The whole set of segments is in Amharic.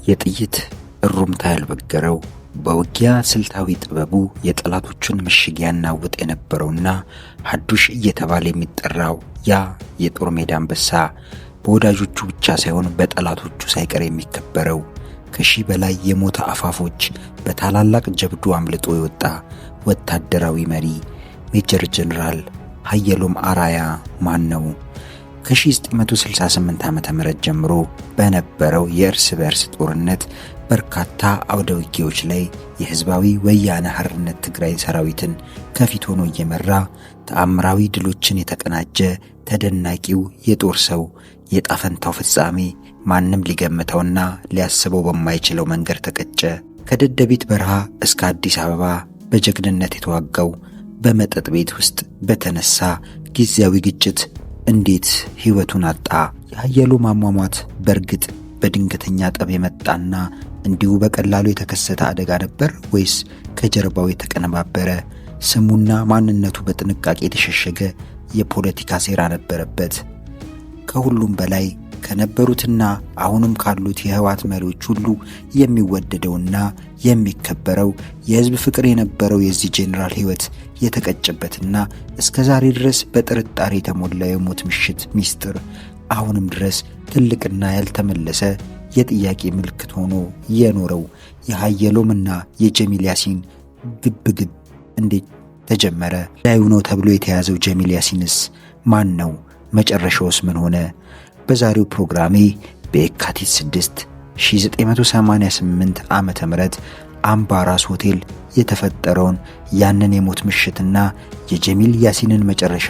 የጥይት እሩምታ ያልበገረው በውጊያ ስልታዊ ጥበቡ የጠላቶቹን ምሽግ ያናውጥ የነበረውና ሐዱሽ እየተባለ የሚጠራው ያ የጦር ሜዳ አንበሳ በወዳጆቹ ብቻ ሳይሆን በጠላቶቹ ሳይቀር የሚከበረው ከሺህ በላይ የሞት አፋፎች በታላላቅ ጀብዱ አምልጦ የወጣ ወታደራዊ መሪ ሜጀር ጀነራል ሀየሎም አርአያ ማን ነው? ከ1968 ዓ.ም ጀምሮ በነበረው የእርስ በርስ ጦርነት በርካታ አውደ ውጊያዎች ላይ የህዝባዊ ወያነ ሓርነት ትግራይ ሰራዊትን ከፊት ሆኖ እየመራ ተአምራዊ ድሎችን የተቀናጀ ተደናቂው የጦር ሰው የጣፈንታው ፍጻሜ ማንም ሊገምተውና ሊያስበው በማይችለው መንገድ ተቀጨ። ከደደቢት በረሃ እስከ አዲስ አበባ በጀግንነት የተዋጋው በመጠጥ ቤት ውስጥ በተነሳ ጊዜያዊ ግጭት እንዴት ህይወቱን አጣ? የሀየሎም አሟሟት በእርግጥ በድንገተኛ ጠብ የመጣና እንዲሁ በቀላሉ የተከሰተ አደጋ ነበር ወይስ ከጀርባው የተቀነባበረ ስሙና ማንነቱ በጥንቃቄ የተሸሸገ የፖለቲካ ሴራ ነበረበት? ከሁሉም በላይ ከነበሩትና አሁንም ካሉት የህወሓት መሪዎች ሁሉ የሚወደደውና የሚከበረው የህዝብ ፍቅር የነበረው የዚህ ጄኔራል ህይወት የተቀጨበትና እስከ ዛሬ ድረስ በጥርጣሬ የተሞላ የሞት ምሽት ሚስጥር አሁንም ድረስ ትልቅና ያልተመለሰ የጥያቄ ምልክት ሆኖ የኖረው የሀየሎምና የጀሚል ያሲን ግብግብ እንዴት ተጀመረ? ላዩ ነው ተብሎ የተያዘው ጀሚል ያሲንስ ማን ነው? መጨረሻውስ ምን ሆነ? በዛሬው ፕሮግራሜ በየካቲት 6 1988 ዓመተ ምህረት አምባራስ ሆቴል የተፈጠረውን ያንን የሞት ምሽትና የጀሚል ያሲንን መጨረሻ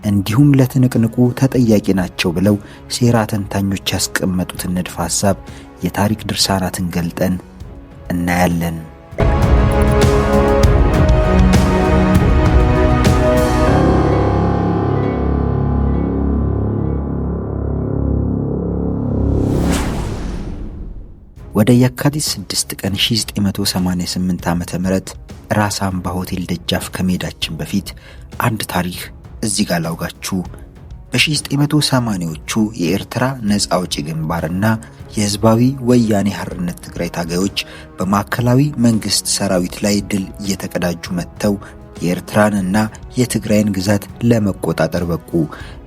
እንዲሁም ለትንቅንቁ ተጠያቂ ናቸው ብለው ሴራ ተንታኞች ያስቀመጡትን ንድፈ ሐሳብ የታሪክ ድርሳናትን ገልጠን እናያለን። ወደ የካቲት 6 ቀን 1988 ዓመተ ምህረት ራስ አምባ ሆቴል ደጃፍ ከመሄዳችን በፊት አንድ ታሪክ እዚህ ጋር ላውጋችሁ። በ1980ዎቹ የኤርትራ ነፃ አውጪ ግንባርና የህዝባዊ ወያኔ ሓርነት ትግራይ ታጋዮች በማዕከላዊ መንግስት ሰራዊት ላይ ድል እየተቀዳጁ መጥተው የኤርትራንና የትግራይን ግዛት ለመቆጣጠር በቁ።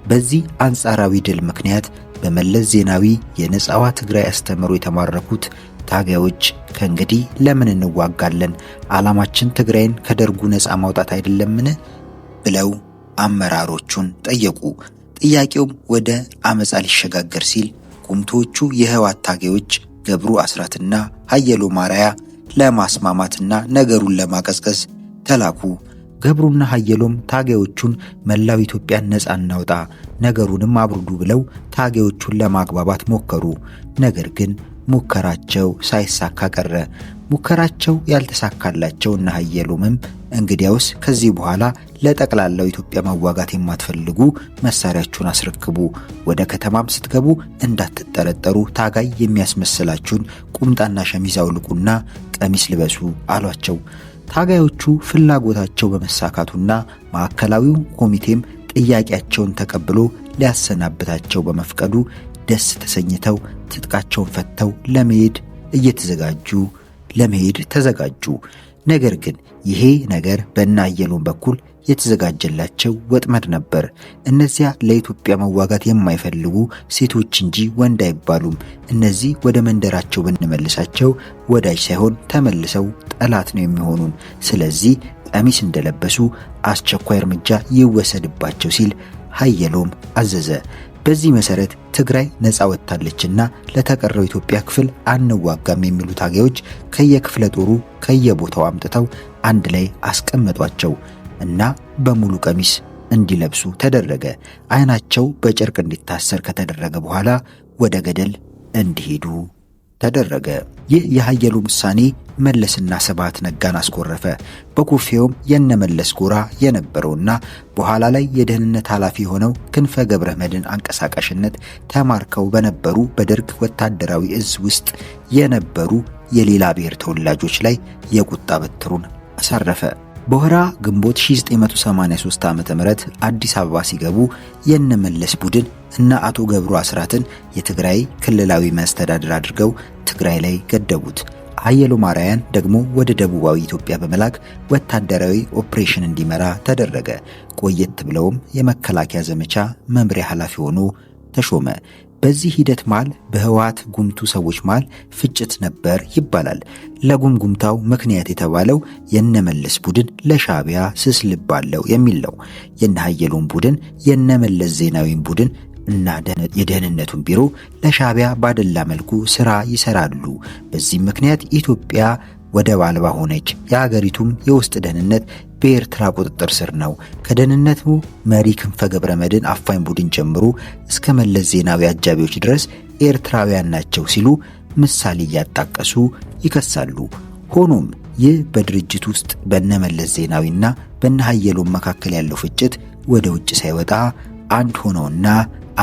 በዚህ አንጻራዊ ድል ምክንያት በመለስ ዜናዊ የነፃዋ ትግራይ አስተምሮ የተማረኩት ታጋዮች ከእንግዲህ ለምን እንዋጋለን? ዓላማችን ትግራይን ከደርጉ ነፃ ማውጣት አይደለምን? ብለው አመራሮቹን ጠየቁ። ጥያቄውም ወደ አመፃ ሊሸጋገር ሲል ቁምቶቹ የህወሓት ታጋዮች ገብሩ አስራትና ሀየሎም አርአያ ለማስማማትና ነገሩን ለማቀዝቀዝ ተላኩ። ገብሩና ሀየሎም ታጋዮቹን መላው ኢትዮጵያን ነፃ እናውጣ፣ ነገሩንም አብርዱ ብለው ታጋዮቹን ለማግባባት ሞከሩ። ነገር ግን ሙከራቸው ሳይሳካ ቀረ። ሙከራቸው ያልተሳካላቸው እና ሀየሎምም እንግዲያውስ ከዚህ በኋላ ለጠቅላላው ኢትዮጵያ መዋጋት የማትፈልጉ መሳሪያችሁን አስረክቡ፣ ወደ ከተማም ስትገቡ እንዳትጠረጠሩ፣ ታጋይ የሚያስመስላችሁን ቁምጣና ሸሚዝ አውልቁና ቀሚስ ልበሱ አሏቸው። ታጋዮቹ ፍላጎታቸው በመሳካቱና ማዕከላዊው ኮሚቴም ጥያቄያቸውን ተቀብሎ ሊያሰናብታቸው በመፍቀዱ ደስ ተሰኝተው ትጥቃቸውን ፈተው ለመሄድ ተዘጋጁ። ነገር ግን ይሄ ነገር በእነ ሀየሎም በኩል የተዘጋጀላቸው ወጥመድ ነበር። እነዚያ ለኢትዮጵያ መዋጋት የማይፈልጉ ሴቶች እንጂ ወንድ አይባሉም። እነዚህ ወደ መንደራቸው ብንመልሳቸው ወዳጅ ሳይሆን ተመልሰው ጠላት ነው የሚሆኑን። ስለዚህ ቀሚስ እንደለበሱ አስቸኳይ እርምጃ ይወሰድባቸው ሲል ሀየሎም አዘዘ። በዚህ መሰረት ትግራይ ነፃ ወጥታለችና ለተቀረው ኢትዮጵያ ክፍል አንዋጋም የሚሉ ታጋዮች ከየክፍለ ጦሩ ከየቦታው አምጥተው አንድ ላይ አስቀመጧቸው እና በሙሉ ቀሚስ እንዲለብሱ ተደረገ። አይናቸው በጨርቅ እንዲታሰር ከተደረገ በኋላ ወደ ገደል እንዲሄዱ ተደረገ። ይህ የሀየሎም ውሳኔ መለስና ስብሃት ነጋን አስኮረፈ። በኩፌውም የነመለስ ጎራ የነበረውና በኋላ ላይ የደህንነት ኃላፊ ሆነው ክንፈ ገብረ መድህን አንቀሳቃሽነት ተማርከው በነበሩ በደርግ ወታደራዊ እዝ ውስጥ የነበሩ የሌላ ብሔር ተወላጆች ላይ የቁጣ በትሩን አሳረፈ። በወራ ግንቦት 1983 ዓ.ም አዲስ አበባ ሲገቡ የነመለስ ቡድን እና አቶ ገብሩ አስራትን የትግራይ ክልላዊ መስተዳድር አድርገው ትግራይ ላይ ገደቡት። ሀየሎም አርአያን ደግሞ ወደ ደቡባዊ ኢትዮጵያ በመላክ ወታደራዊ ኦፕሬሽን እንዲመራ ተደረገ። ቆየት ብለውም የመከላከያ ዘመቻ መምሪያ ኃላፊ ሆኖ ተሾመ። በዚህ ሂደት መሃል በህወሓት ጉምቱ ሰዎች መሃል ፍጭት ነበር ይባላል። ለጉምጉምታው ምክንያት የተባለው የነመለስ ቡድን ለሻዕቢያ ስስ ልብ አለው የሚል ነው። የነሀየሎም ቡድን የነመለስ ዜናዊን ቡድን እና የደህንነቱን ቢሮ ለሻዕቢያ ባደላ መልኩ ስራ ይሰራሉ። በዚህም ምክንያት ኢትዮጵያ ወደብ አልባ ሆነች። የሀገሪቱም የውስጥ ደህንነት በኤርትራ ቁጥጥር ስር ነው። ከደህንነቱ መሪ ክንፈ ገብረመድህን አፋኝ ቡድን ጀምሮ እስከ መለስ ዜናዊ አጃቢዎች ድረስ ኤርትራውያን ናቸው ሲሉ ምሳሌ እያጣቀሱ ይከሳሉ። ሆኖም ይህ በድርጅት ውስጥ በነመለስ ዜናዊና በነሀየሎም መካከል ያለው ፍጭት ወደ ውጭ ሳይወጣ አንድ ሆነውና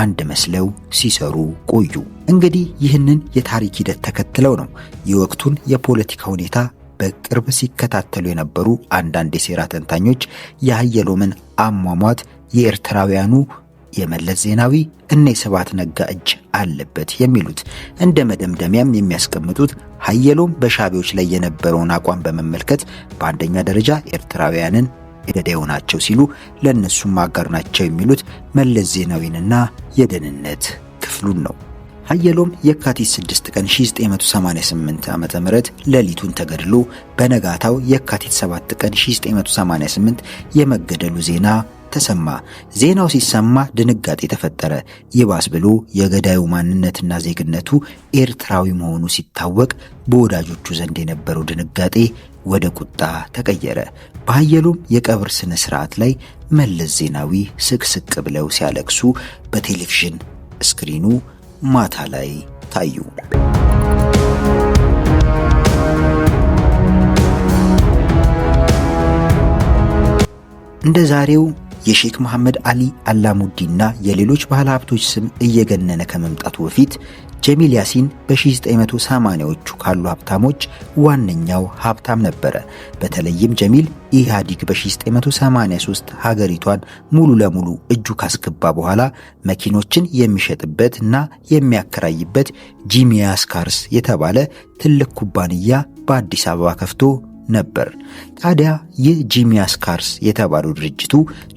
አንድ መስለው ሲሰሩ ቆዩ። እንግዲህ ይህንን የታሪክ ሂደት ተከትለው ነው የወቅቱን የፖለቲካ ሁኔታ በቅርብ ሲከታተሉ የነበሩ አንዳንድ የሴራ ተንታኞች የሀየሎምን አሟሟት የኤርትራውያኑ የመለስ ዜናዊ እና የስብሐት ነጋ እጅ አለበት የሚሉት። እንደ መደምደሚያም የሚያስቀምጡት ሀየሎም በሻዕቢያዎች ላይ የነበረውን አቋም በመመልከት በአንደኛ ደረጃ ኤርትራውያንን ገዳዩ ናቸው ሲሉ ለነሱም አጋር ናቸው የሚሉት መለስ ዜናዊንና የደህንነት ክፍሉን ነው። ሀየሎም የካቲት 6 ቀን 1988 ዓ.ም ሌሊቱን ተገድሎ በነጋታው የካቲት 7 ቀን 1988 የመገደሉ ዜና ተሰማ። ዜናው ሲሰማ ድንጋጤ ተፈጠረ። ይባስ ብሎ የገዳዩ ማንነትና ዜግነቱ ኤርትራዊ መሆኑ ሲታወቅ በወዳጆቹ ዘንድ የነበረው ድንጋጤ ወደ ቁጣ ተቀየረ። በሀየሎም የቀብር ስነ ስርዓት ላይ መለስ ዜናዊ ስቅስቅ ብለው ሲያለቅሱ በቴሌቪዥን ስክሪኑ ማታ ላይ ታዩ። እንደ ዛሬው የሼክ መሐመድ አሊ አላሙዲና የሌሎች ባለሀብቶች ስም እየገነነ ከመምጣቱ በፊት ጀሚል ያሲን በ1980ዎቹ ካሉ ሀብታሞች ዋነኛው ሀብታም ነበረ። በተለይም ጀሚል ኢህአዲግ በ1983 ሀገሪቷን ሙሉ ለሙሉ እጁ ካስገባ በኋላ መኪኖችን የሚሸጥበት እና የሚያከራይበት ጂሚያስ ካርስ የተባለ ትልቅ ኩባንያ በአዲስ አበባ ከፍቶ ነበር። ታዲያ ይህ ጂሚያስ ካርስ የተባለው ድርጅቱ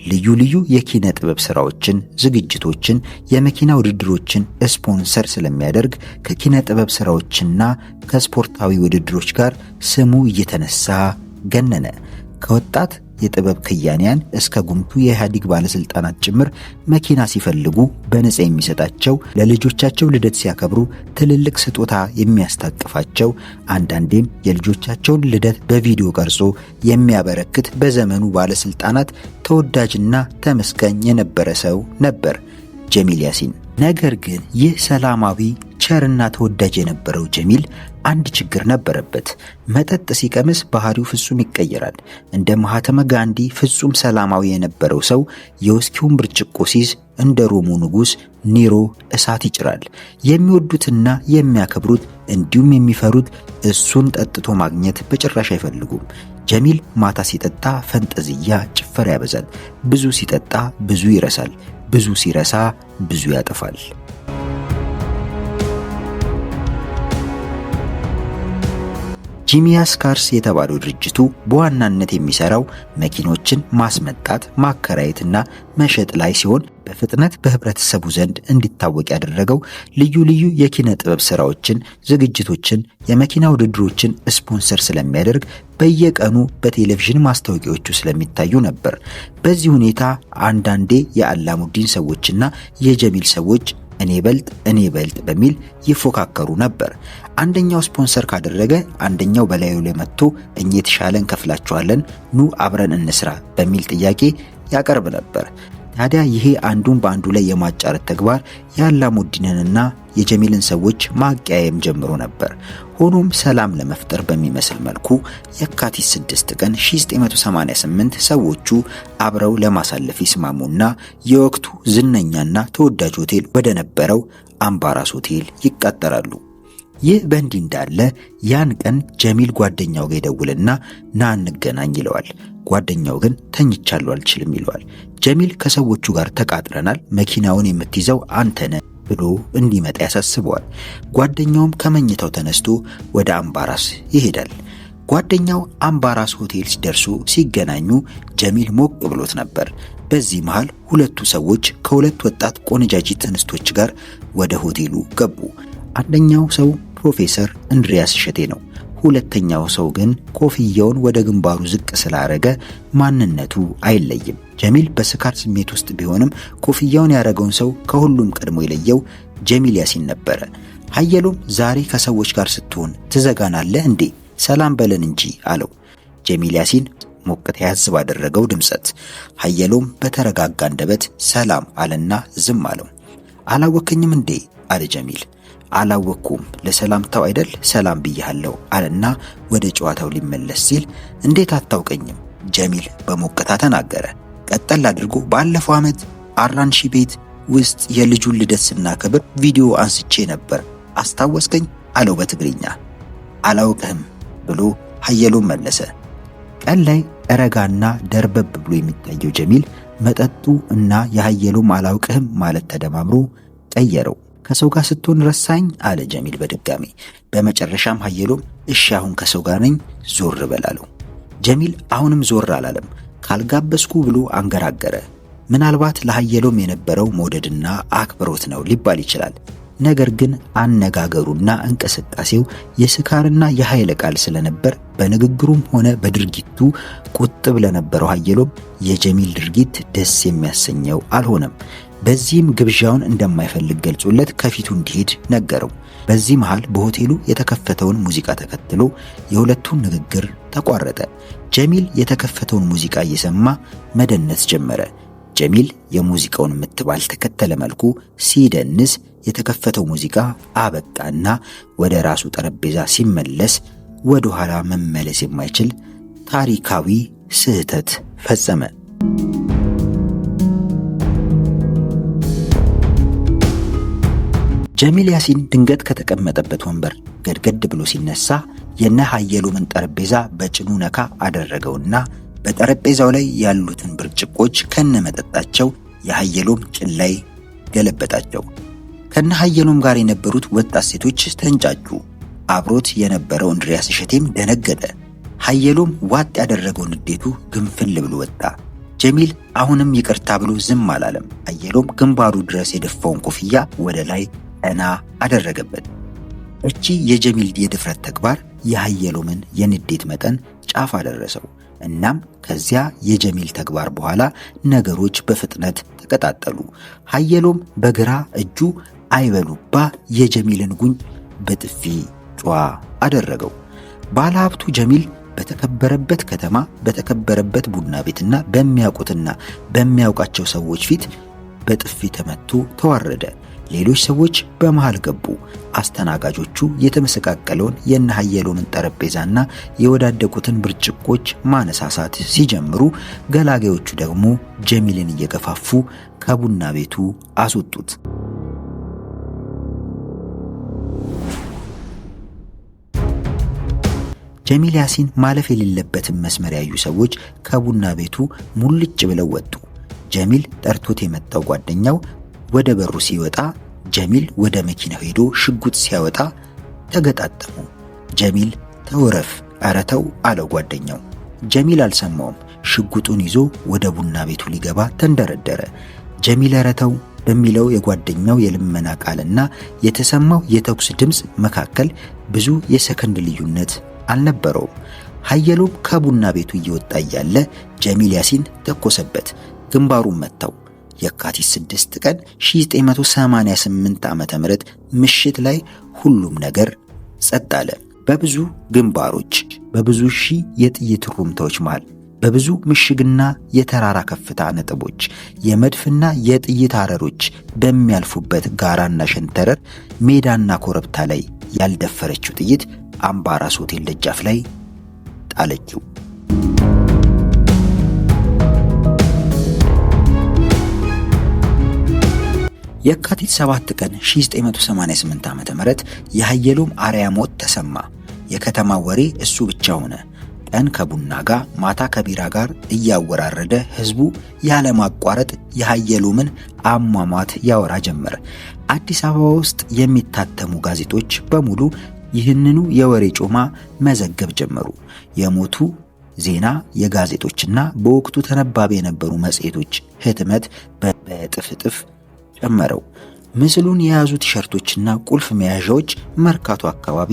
ልዩ ልዩ የኪነ ጥበብ ስራዎችን፣ ዝግጅቶችን፣ የመኪና ውድድሮችን ስፖንሰር ስለሚያደርግ ከኪነ ጥበብ ስራዎችና ከስፖርታዊ ውድድሮች ጋር ስሙ እየተነሳ ገነነ። ከወጣት የጥበብ ከያንያን እስከ ጉምቱ የኢህአዲግ ባለስልጣናት ጭምር መኪና ሲፈልጉ በነጻ የሚሰጣቸው፣ ለልጆቻቸው ልደት ሲያከብሩ ትልልቅ ስጦታ የሚያስታቅፋቸው፣ አንዳንዴም የልጆቻቸውን ልደት በቪዲዮ ቀርጾ የሚያበረክት በዘመኑ ባለስልጣናት ተወዳጅና ተመስጋኝ የነበረ ሰው ነበር ጀሚል ያሲን። ነገር ግን ይህ ሰላማዊ ቸርና ተወዳጅ የነበረው ጀሚል አንድ ችግር ነበረበት። መጠጥ ሲቀምስ ባህሪው ፍጹም ይቀየራል። እንደ ማህተመ ጋንዲ ፍጹም ሰላማዊ የነበረው ሰው የውስኪውን ብርጭቆ ሲይዝ እንደ ሮሙ ንጉሥ ኒሮ እሳት ይጭራል። የሚወዱትና የሚያከብሩት እንዲሁም የሚፈሩት እሱን ጠጥቶ ማግኘት በጭራሽ አይፈልጉም። ጀሚል ማታ ሲጠጣ ፈንጠዝያ፣ ጭፈራ ያበዛል። ብዙ ሲጠጣ ብዙ ይረሳል። ብዙ ሲረሳ ብዙ ያጠፋል። ጂሚያስ ካርስ የተባለው ድርጅቱ በዋናነት የሚሰራው መኪኖችን ማስመጣት፣ ማከራየትና መሸጥ ላይ ሲሆን በፍጥነት በህብረተሰቡ ዘንድ እንዲታወቅ ያደረገው ልዩ ልዩ የኪነ ጥበብ ስራዎችን፣ ዝግጅቶችን፣ የመኪና ውድድሮችን ስፖንሰር ስለሚያደርግ በየቀኑ በቴሌቪዥን ማስታወቂያዎቹ ስለሚታዩ ነበር። በዚህ ሁኔታ አንዳንዴ የአላሙዲን ሰዎችና የጀሚል ሰዎች እኔ በልጥ በሚል ይፎካከሩ ነበር። አንደኛው ስፖንሰር ካደረገ አንደኛው በላዩ ላይ መጥቶ እኛ የተሻለ እንከፍላችኋለን፣ ኑ አብረን እንስራ በሚል ጥያቄ ያቀርብ ነበር። ታዲያ ይሄ አንዱን በአንዱ ላይ የማጫረት ተግባር የአላሙዲንንና የጀሚልን ሰዎች ማቀያየም ጀምሮ ነበር። ሆኖም ሰላም ለመፍጠር በሚመስል መልኩ የካቲት 6 ቀን 1988 ሰዎቹ አብረው ለማሳለፍ ይስማሙና የወቅቱ ዝነኛና ተወዳጅ ሆቴል ወደ ነበረው አምባራስ ሆቴል ይቃጠራሉ። ይህ በእንዲህ እንዳለ ያን ቀን ጀሚል ጓደኛው ጋር ይደውልና ና እንገናኝ ይለዋል። ጓደኛው ግን ተኝቻለሁ አልችልም ይለዋል። ጀሚል ከሰዎቹ ጋር ተቃጥረናል፣ መኪናውን የምትይዘው አንተ ነህ ብሎ እንዲመጣ ያሳስበዋል። ጓደኛውም ከመኝታው ተነስቶ ወደ አምባራስ ይሄዳል። ጓደኛው አምባራስ ሆቴል ሲደርሱ ሲገናኙ ጀሚል ሞቅ ብሎት ነበር። በዚህ መሃል ሁለቱ ሰዎች ከሁለት ወጣት ቆነጃጅት እንስቶች ጋር ወደ ሆቴሉ ገቡ። አንደኛው ሰው ፕሮፌሰር እንድሪያስ እሸቴ ነው። ሁለተኛው ሰው ግን ኮፍያውን ወደ ግንባሩ ዝቅ ስላረገ ማንነቱ አይለይም። ጀሚል በስካር ስሜት ውስጥ ቢሆንም ኮፍያውን ያረገውን ሰው ከሁሉም ቀድሞ የለየው ጀሚል ያሲን ነበረ። ሀየሎም ዛሬ ከሰዎች ጋር ስትሆን ትዘጋናለህ እንዴ? ሰላም በለን እንጂ አለው። ጀሚል ያሲን ሞቅታ ያዝ ባደረገው ድምጸት ሀየሎም በተረጋጋ አንደበት ሰላም አለና ዝም አለው። አላወከኝም እንዴ አለ ጀሚል። አላወኩም፣ ለሰላምታው አይደል ሰላም ብያለሁ አለና ወደ ጨዋታው ሊመለስ ሲል እንዴት አታውቀኝም? ጀሚል በሞቅታ ተናገረ። ቀጠል አድርጎ ባለፈው ዓመት አራንሺ ቤት ውስጥ የልጁን ልደት ስናከብር ቪዲዮ አንስቼ ነበር አስታወስከኝ አለው በትግርኛ። አላውቅህም ብሎ ሀየሎም መለሰ። ቀን ላይ ረጋና ደርበብ ብሎ የሚታየው ጀሚል መጠጡ እና የሀየሎም አላውቅህም ማለት ተደማምሮ ቀየረው። ከሰው ጋር ስትሆን ረሳኝ አለ ጀሚል በድጋሚ። በመጨረሻም ሀየሎም እሺ አሁን ከሰው ጋር ነኝ ዞር በላለው። ጀሚል አሁንም ዞር አላለም። ካልጋበዝኩ ብሎ አንገራገረ። ምናልባት ለሀየሎም የነበረው መውደድና አክብሮት ነው ሊባል ይችላል። ነገር ግን አነጋገሩና እንቅስቃሴው የስካርና የኃይለ ቃል ስለነበር በንግግሩም ሆነ በድርጊቱ ቁጥብ ለነበረው ሀየሎም የጀሚል ድርጊት ደስ የሚያሰኘው አልሆነም። በዚህም ግብዣውን እንደማይፈልግ ገልጾለት ከፊቱ እንዲሄድ ነገረው። በዚህ መሃል በሆቴሉ የተከፈተውን ሙዚቃ ተከትሎ የሁለቱን ንግግር ተቋረጠ። ጀሚል የተከፈተውን ሙዚቃ እየሰማ መደነስ ጀመረ። ጀሚል የሙዚቃውን ምት ባልተከተለ መልኩ ሲደንስ የተከፈተው ሙዚቃ አበቃና ወደ ራሱ ጠረጴዛ ሲመለስ ወደ ኋላ መመለስ የማይችል ታሪካዊ ስህተት ፈጸመ። ጀሚል ያሲን ድንገት ከተቀመጠበት ወንበር ገድገድ ብሎ ሲነሳ የነ ሀየሎምን ጠረጴዛ በጭኑ ነካ አደረገውና በጠረጴዛው ላይ ያሉትን ብርጭቆች ከነመጠጣቸው የሀየሎም ጭን ላይ ገለበጣቸው። ከነ ሀየሎም ጋር የነበሩት ወጣት ሴቶች ተንጫጩ። አብሮት የነበረው እንድሪያስ እሸቴም ደነገጠ። ሀየሎም ዋጥ ያደረገው ንዴቱ ግንፍል ብሎ ወጣ። ጀሚል አሁንም ይቅርታ ብሎ ዝም አላለም። ሀየሎም ግንባሩ ድረስ የደፋውን ኮፍያ ወደ ላይ ቀና አደረገበት። እቺ የጀሚል የድፍረት ተግባር የሀየሎምን የንዴት መጠን ጫፍ አደረሰው። እናም ከዚያ የጀሚል ተግባር በኋላ ነገሮች በፍጥነት ተቀጣጠሉ። ሀየሎም በግራ እጁ አይበሉባ የጀሚልን ጉንጭ በጥፊ ጯ አደረገው። ባለሀብቱ ጀሚል በተከበረበት ከተማ በተከበረበት ቡና ቤትና በሚያውቁትና በሚያውቃቸው ሰዎች ፊት በጥፊ ተመቶ ተዋረደ። ሌሎች ሰዎች በመሃል ገቡ። አስተናጋጆቹ የተመሰቃቀለውን የነ ሀየሎምን ጠረጴዛና የወዳደቁትን ብርጭቆች ማነሳሳት ሲጀምሩ፣ ገላጋዮቹ ደግሞ ጀሚልን እየገፋፉ ከቡና ቤቱ አስወጡት። ጀሚል ያሲን ማለፍ የሌለበትን መስመር ያዩ ሰዎች ከቡና ቤቱ ሙልጭ ብለው ወጡ። ጀሚል ጠርቶት የመጣው ጓደኛው ወደ በሩ ሲወጣ ጀሚል ወደ መኪናው ሄዶ ሽጉጥ ሲያወጣ ተገጣጠሙ። ጀሚል ተወረፍ አረተው አለው ጓደኛው። ጀሚል አልሰማውም። ሽጉጡን ይዞ ወደ ቡና ቤቱ ሊገባ ተንደረደረ። ጀሚል አረተው በሚለው የጓደኛው የልመና ቃልና የተሰማው የተኩስ ድምፅ መካከል ብዙ የሰከንድ ልዩነት አልነበረውም። ሀየሎም ከቡና ቤቱ እየወጣ እያለ ጀሚል ያሲን ተኮሰበት፣ ግንባሩን መታው። የካቲት 6 ቀን 1988 ዓ.ም ምሽት ላይ ሁሉም ነገር ጸጥ አለ። በብዙ ግንባሮች፣ በብዙ ሺህ የጥይት ሩምታዎች መሃል፣ በብዙ ምሽግና የተራራ ከፍታ ነጥቦች፣ የመድፍና የጥይት አረሮች በሚያልፉበት ጋራና ሸንተረር ሜዳና ኮረብታ ላይ ያልደፈረችው ጥይት አምባራስ ሆቴል ደጃፍ ላይ ጣለችው። የካቲት 7 ቀን 1988 ዓ.ም የሀየሎም አርአያ ሞት ተሰማ። የከተማ ወሬ እሱ ብቻ ሆነ። ቀን ከቡና ጋር ማታ ከቢራ ጋር እያወራረደ ህዝቡ ያለማቋረጥ የሀየሎምን አሟሟት ያወራ ጀመረ። አዲስ አበባ ውስጥ የሚታተሙ ጋዜጦች በሙሉ ይህንኑ የወሬ ጮማ መዘገብ ጀመሩ። የሞቱ ዜና የጋዜጦችና በወቅቱ ተነባቢ የነበሩ መጽሔቶች ህትመት በእጥፍ ጨመረው። ምስሉን የያዙ ቲሸርቶችና ቁልፍ መያዣዎች መርካቶ አካባቢ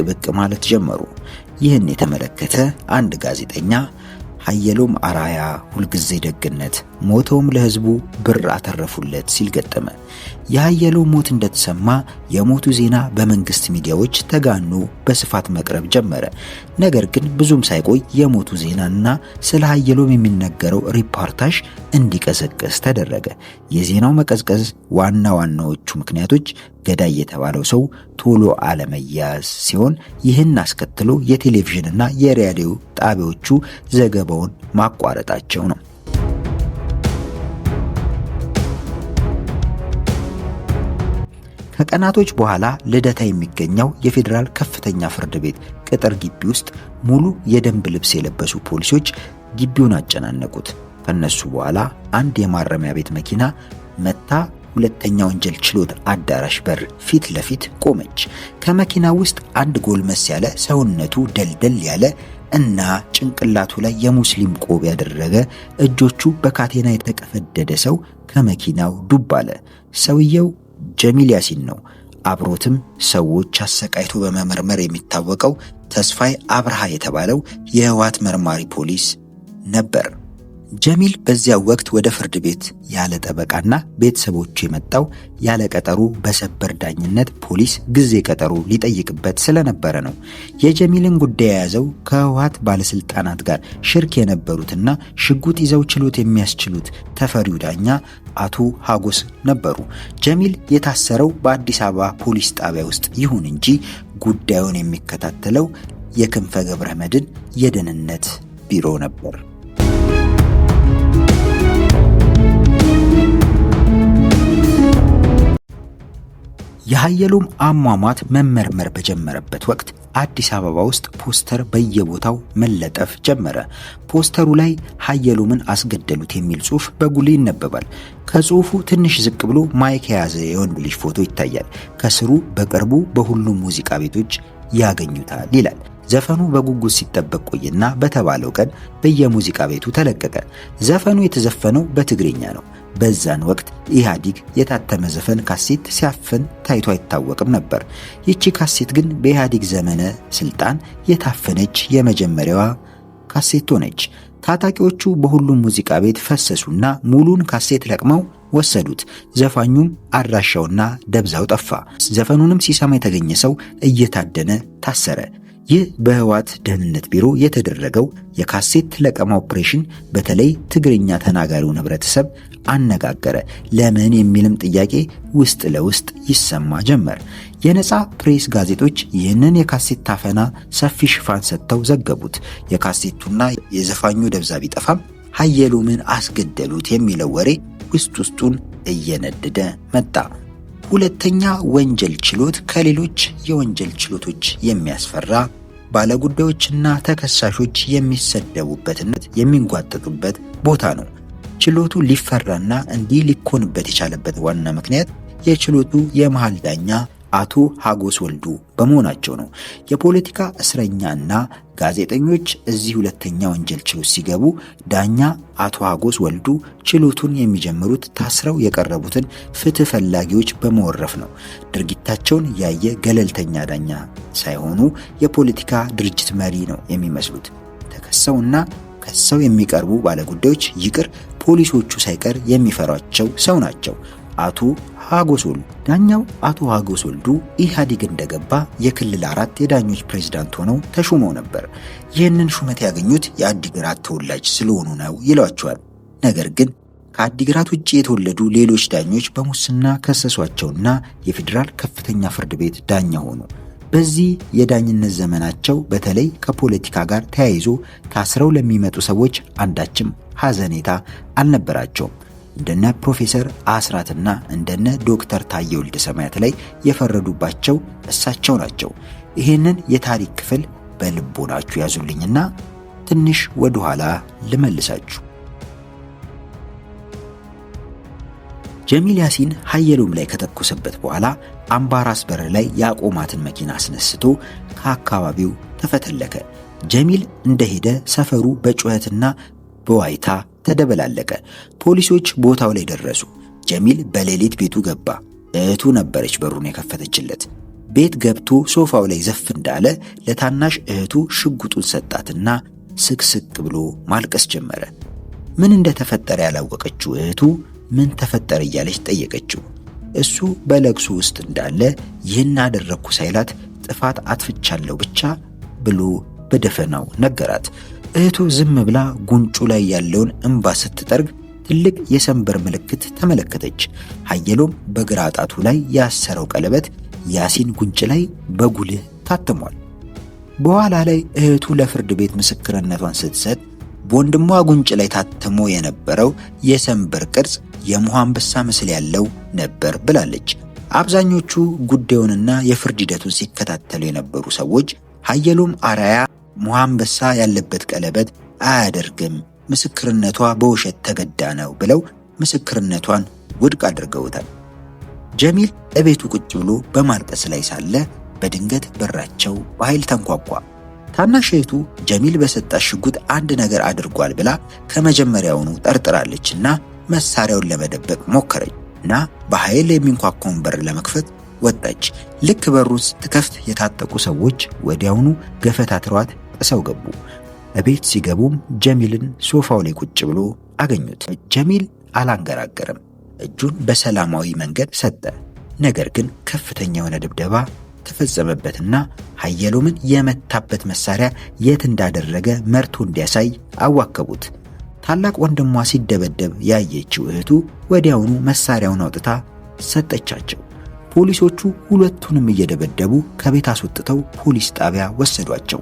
ብቅ ማለት ጀመሩ። ይህን የተመለከተ አንድ ጋዜጠኛ ሀየሎም አርአያ ሁልጊዜ ደግነት፣ ሞተውም ለህዝቡ ብር አተረፉለት ሲል ገጠመ። የሀየሎም ሞት እንደተሰማ የሞቱ ዜና በመንግስት ሚዲያዎች ተጋኖ በስፋት መቅረብ ጀመረ። ነገር ግን ብዙም ሳይቆይ የሞቱ ዜናና ስለ ሀየሎም የሚነገረው ሪፖርታጅ እንዲቀዘቅዝ ተደረገ። የዜናው መቀዝቀዝ ዋና ዋናዎቹ ምክንያቶች ገዳይ የተባለው ሰው ቶሎ አለመያዝ ሲሆን፣ ይህን አስከትሎ የቴሌቪዥንና የሬዲዮ ጣቢያዎቹ ዘገባውን ማቋረጣቸው ነው። ከቀናቶች በኋላ ልደታ የሚገኘው የፌዴራል ከፍተኛ ፍርድ ቤት ቅጥር ግቢ ውስጥ ሙሉ የደንብ ልብስ የለበሱ ፖሊሶች ግቢውን አጨናነቁት። ከነሱ በኋላ አንድ የማረሚያ ቤት መኪና መታ ሁለተኛ ወንጀል ችሎት አዳራሽ በር ፊት ለፊት ቆመች። ከመኪና ውስጥ አንድ ጎልመስ ያለ ሰውነቱ ደልደል ያለ እና ጭንቅላቱ ላይ የሙስሊም ቆብ ያደረገ እጆቹ በካቴና የተቀፈደደ ሰው ከመኪናው ዱብ አለ። ሰውየው ጀሚል ያሲን ነው። አብሮትም ሰዎች አሰቃይቶ በመመርመር የሚታወቀው ተስፋይ አብርሃ የተባለው የህወሓት መርማሪ ፖሊስ ነበር። ጀሚል በዚያ ወቅት ወደ ፍርድ ቤት ያለ ጠበቃና ቤተሰቦቹ የመጣው ያለ ቀጠሮ በሰበር ዳኝነት ፖሊስ ጊዜ ቀጠሮ ሊጠይቅበት ስለነበረ ነው። የጀሚልን ጉዳይ የያዘው ከህወሓት ባለስልጣናት ጋር ሽርክ የነበሩትና ሽጉጥ ይዘው ችሎት የሚያስችሉት ተፈሪው ዳኛ አቶ ሀጎስ ነበሩ። ጀሚል የታሰረው በአዲስ አበባ ፖሊስ ጣቢያ ውስጥ ይሁን እንጂ ጉዳዩን የሚከታተለው የክንፈ ገብረ መድኅን የደህንነት ቢሮ ነበር። የሀየሎም አሟሟት መመርመር በጀመረበት ወቅት አዲስ አበባ ውስጥ ፖስተር በየቦታው መለጠፍ ጀመረ። ፖስተሩ ላይ ሀየሎምን አስገደሉት የሚል ጽሑፍ በጉልህ ይነበባል። ከጽሑፉ ትንሽ ዝቅ ብሎ ማይክ የያዘ የወንድ ልጅ ፎቶ ይታያል። ከስሩ በቅርቡ በሁሉም ሙዚቃ ቤቶች ያገኙታል ይላል። ዘፈኑ በጉጉት ሲጠበቅ ቆይና በተባለው ቀን በየሙዚቃ ቤቱ ተለቀቀ። ዘፈኑ የተዘፈነው በትግርኛ ነው። በዛን ወቅት ኢህአዲግ የታተመ ዘፈን ካሴት ሲያፍን ታይቶ አይታወቅም ነበር። ይቺ ካሴት ግን በኢህአዲግ ዘመነ ስልጣን የታፈነች የመጀመሪያዋ ካሴት ሆነች። ታጣቂዎቹ በሁሉም ሙዚቃ ቤት ፈሰሱና ሙሉን ካሴት ለቅመው ወሰዱት። ዘፋኙም አድራሻውና ደብዛው ጠፋ። ዘፈኑንም ሲሰማ የተገኘ ሰው እየታደነ ታሰረ። ይህ በህወሓት ደህንነት ቢሮ የተደረገው የካሴት ለቀማ ኦፕሬሽን በተለይ ትግርኛ ተናጋሪውን ህብረተሰብ አነጋገረ። ለምን የሚልም ጥያቄ ውስጥ ለውስጥ ይሰማ ጀመር። የነጻ ፕሬስ ጋዜጦች ይህንን የካሴት ታፈና ሰፊ ሽፋን ሰጥተው ዘገቡት። የካሴቱና የዘፋኙ ደብዛ ቢጠፋም ሀየሎምን አስገደሉት የሚለው ወሬ ውስጡን እየነደደ መጣ። ሁለተኛ ወንጀል ችሎት ከሌሎች የወንጀል ችሎቶች የሚያስፈራ ባለጉዳዮችና ተከሳሾች የሚሰደቡበትና የሚንጓጠጡበት ቦታ ነው። ችሎቱ ሊፈራና እንዲህ ሊኮንበት የቻለበት ዋና ምክንያት የችሎቱ የመሃል ዳኛ አቶ ሀጎስ ወልዱ በመሆናቸው ነው። የፖለቲካ እስረኛና ጋዜጠኞች እዚህ ሁለተኛ ወንጀል ችሎት ሲገቡ ዳኛ አቶ ሀጎስ ወልዱ ችሎቱን የሚጀምሩት ታስረው የቀረቡትን ፍትህ ፈላጊዎች በመወረፍ ነው። ድርጊታቸውን ያየ ገለልተኛ ዳኛ ሳይሆኑ የፖለቲካ ድርጅት መሪ ነው የሚመስሉት። ተከሰውና ከሰው የሚቀርቡ ባለጉዳዮች ይቅር ፖሊሶቹ ሳይቀር የሚፈሯቸው ሰው ናቸው። አቶ ሀጎስ ወልዱ ዳኛው አቶ ሀጎስ ወልዱ ኢህአዲግ እንደገባ የክልል 4 የዳኞች ፕሬዝዳንት ሆነው ተሾመው ነበር። ይህንን ሹመት ያገኙት የአዲግራት ተወላጅ ስለሆኑ ነው ይሏቸዋል። ነገር ግን ከአዲግራት ውጭ የተወለዱ ሌሎች ዳኞች በሙስና ከሰሷቸውና የፌዴራል ከፍተኛ ፍርድ ቤት ዳኛ ሆኑ። በዚህ የዳኝነት ዘመናቸው በተለይ ከፖለቲካ ጋር ተያይዞ ታስረው ለሚመጡ ሰዎች አንዳችም ሐዘኔታ አልነበራቸውም። እንደነ ፕሮፌሰር አስራትና እንደነ ዶክተር ታዬ ወልደሰማያት ላይ የፈረዱባቸው እሳቸው ናቸው። ይህንን የታሪክ ክፍል በልቦናችሁ ያዙልኝና ትንሽ ወደ ኋላ ልመልሳችሁ። ጀሚል ያሲን ሀየሎም ላይ ከተኮሰበት በኋላ አምባራስ በር ላይ ያቆማትን መኪና አስነስቶ ከአካባቢው ተፈተለከ። ጀሚል እንደሄደ ሰፈሩ በጩኸትና በዋይታ ተደበላለቀ። ፖሊሶች ቦታው ላይ ደረሱ። ጀሚል በሌሊት ቤቱ ገባ። እህቱ ነበረች በሩን የከፈተችለት። ቤት ገብቶ ሶፋው ላይ ዘፍ እንዳለ ለታናሽ እህቱ ሽጉጡን ሰጣትና ስቅስቅ ብሎ ማልቀስ ጀመረ። ምን እንደተፈጠረ ያላወቀችው እህቱ ምን ተፈጠረ እያለች ጠየቀችው። እሱ በለቅሶ ውስጥ እንዳለ ይህን አደረግኩ ሳይላት ጥፋት አጥፍቻለሁ ብቻ ብሎ በደፈናው ነገራት። እህቱ ዝም ብላ ጉንጩ ላይ ያለውን እንባ ስትጠርግ ትልቅ የሰንበር ምልክት ተመለከተች። ሀየሎም በግራ ጣቱ ላይ ያሰረው ቀለበት ያሲን ጉንጭ ላይ በጉልህ ታትሟል። በኋላ ላይ እህቱ ለፍርድ ቤት ምስክርነቷን ስትሰጥ በወንድሟ ጉንጭ ላይ ታትሞ የነበረው የሰንበር ቅርጽ የሞህ አንበሳ ምስል ያለው ነበር ብላለች። አብዛኞቹ ጉዳዩንና የፍርድ ሂደቱን ሲከታተሉ የነበሩ ሰዎች ሀየሎም አራያ ሞህ አንበሳ ያለበት ቀለበት አያደርግም፣ ምስክርነቷ በውሸት ተገዳ ነው ብለው ምስክርነቷን ውድቅ አድርገውታል። ጀሚል እቤቱ ቁጭ ብሎ በማልቀስ ላይ ሳለ በድንገት በራቸው በኃይል ተንኳኳ። ታናሽ እህቱ ጀሚል በሰጣት ሽጉጥ አንድ ነገር አድርጓል ብላ ከመጀመሪያውኑ ጠርጥራለችና መሳሪያውን ለመደበቅ ሞከረች እና በኃይል የሚንኳኳውን በር ለመክፈት ወጣች። ልክ በሩን ስትከፍት የታጠቁ ሰዎች ወዲያውኑ ገፈታትሯት ጥሰው ገቡ። እቤት ሲገቡም ጀሚልን ሶፋው ላይ ቁጭ ብሎ አገኙት። ጀሚል አላንገራገረም። እጁን በሰላማዊ መንገድ ሰጠ። ነገር ግን ከፍተኛ የሆነ ድብደባ ተፈጸመበትና ሀየሎምን የመታበት መሳሪያ የት እንዳደረገ መርቶ እንዲያሳይ አዋከቡት። ታላቅ ወንድሟ ሲደበደብ ያየችው እህቱ ወዲያውኑ መሳሪያውን አውጥታ ሰጠቻቸው። ፖሊሶቹ ሁለቱንም እየደበደቡ ከቤት አስወጥተው ፖሊስ ጣቢያ ወሰዷቸው።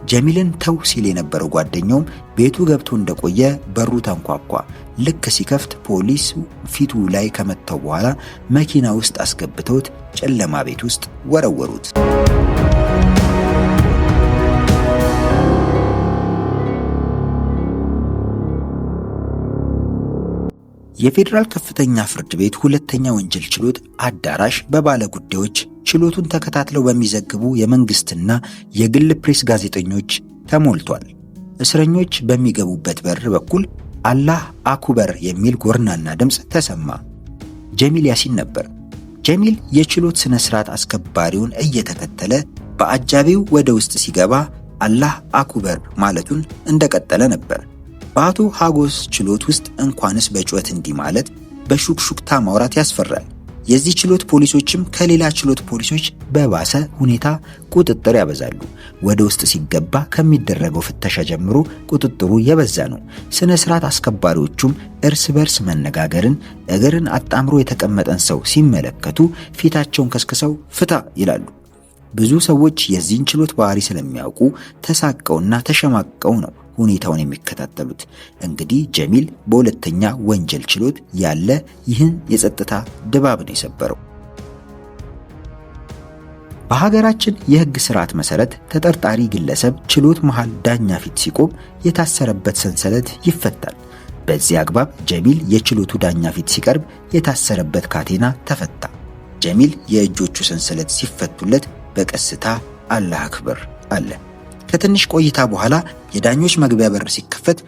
ጀሚልን ተው ሲል የነበረው ጓደኛውም ቤቱ ገብቶ እንደቆየ በሩ ተንኳኳ። ልክ ሲከፍት ፖሊስ ፊቱ ላይ ከመታው በኋላ መኪና ውስጥ አስገብተውት ጨለማ ቤት ውስጥ ወረወሩት። የፌዴራል ከፍተኛ ፍርድ ቤት ሁለተኛ ወንጀል ችሎት አዳራሽ በባለ ጉዳዮች ችሎቱን ተከታትለው በሚዘግቡ የመንግስትና የግል ፕሬስ ጋዜጠኞች ተሞልቷል። እስረኞች በሚገቡበት በር በኩል አላህ አኩበር የሚል ጎርናና ድምፅ ተሰማ። ጀሚል ያሲን ነበር። ጀሚል የችሎት ስነ ስርዓት አስከባሪውን እየተከተለ በአጃቢው ወደ ውስጥ ሲገባ አላህ አኩበር ማለቱን እንደቀጠለ ነበር። በአቶ ሀጎስ ችሎት ውስጥ እንኳንስ በጩኸት እንዲህ ማለት በሹክሹክታ ማውራት ያስፈራል። የዚህ ችሎት ፖሊሶችም ከሌላ ችሎት ፖሊሶች በባሰ ሁኔታ ቁጥጥር ያበዛሉ። ወደ ውስጥ ሲገባ ከሚደረገው ፍተሻ ጀምሮ ቁጥጥሩ የበዛ ነው። ስነ ስርዓት አስከባሪዎቹም እርስ በርስ መነጋገርን፣ እግርን አጣምሮ የተቀመጠን ሰው ሲመለከቱ ፊታቸውን ከስክሰው ፍታ ይላሉ። ብዙ ሰዎች የዚህን ችሎት ባህሪ ስለሚያውቁ ተሳቀውና ተሸማቀው ነው ሁኔታውን የሚከታተሉት። እንግዲህ ጀሚል በሁለተኛ ወንጀል ችሎት ያለ ይህን የጸጥታ ድባብ ነው የሰበረው። በሀገራችን የህግ ስርዓት መሰረት ተጠርጣሪ ግለሰብ ችሎት መሃል ዳኛ ፊት ሲቆም የታሰረበት ሰንሰለት ይፈታል። በዚህ አግባብ ጀሚል የችሎቱ ዳኛ ፊት ሲቀርብ የታሰረበት ካቴና ተፈታ። ጀሚል የእጆቹ ሰንሰለት ሲፈቱለት በቀስታ አላህ አክበር አለ። ከትንሽ ቆይታ በኋላ የዳኞች መግቢያ በር ሲከፈት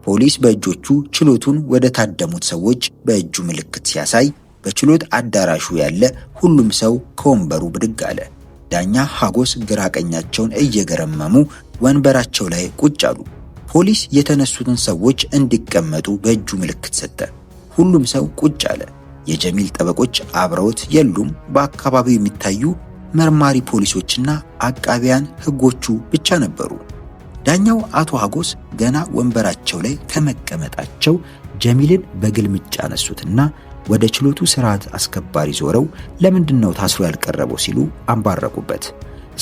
ፖሊስ በእጆቹ ችሎቱን ወደ ታደሙት ሰዎች በእጁ ምልክት ሲያሳይ በችሎት አዳራሹ ያለ ሁሉም ሰው ከወንበሩ ብድግ አለ። ዳኛ ሀጎስ ግራ ቀኛቸውን እየገረመሙ ወንበራቸው ላይ ቁጭ አሉ። ፖሊስ የተነሱትን ሰዎች እንዲቀመጡ በእጁ ምልክት ሰጠ። ሁሉም ሰው ቁጭ አለ። የጀሚል ጠበቆች አብረውት የሉም። በአካባቢው የሚታዩ መርማሪ ፖሊሶችና አቃቢያን ህጎቹ ብቻ ነበሩ። ዳኛው አቶ ሀጎስ ገና ወንበራቸው ላይ ከመቀመጣቸው ጀሚልን በግልምጫ አነሱትና ወደ ችሎቱ ስርዓት አስከባሪ ዞረው ለምንድነው ታስሮ ያልቀረበው ሲሉ አንባረቁበት።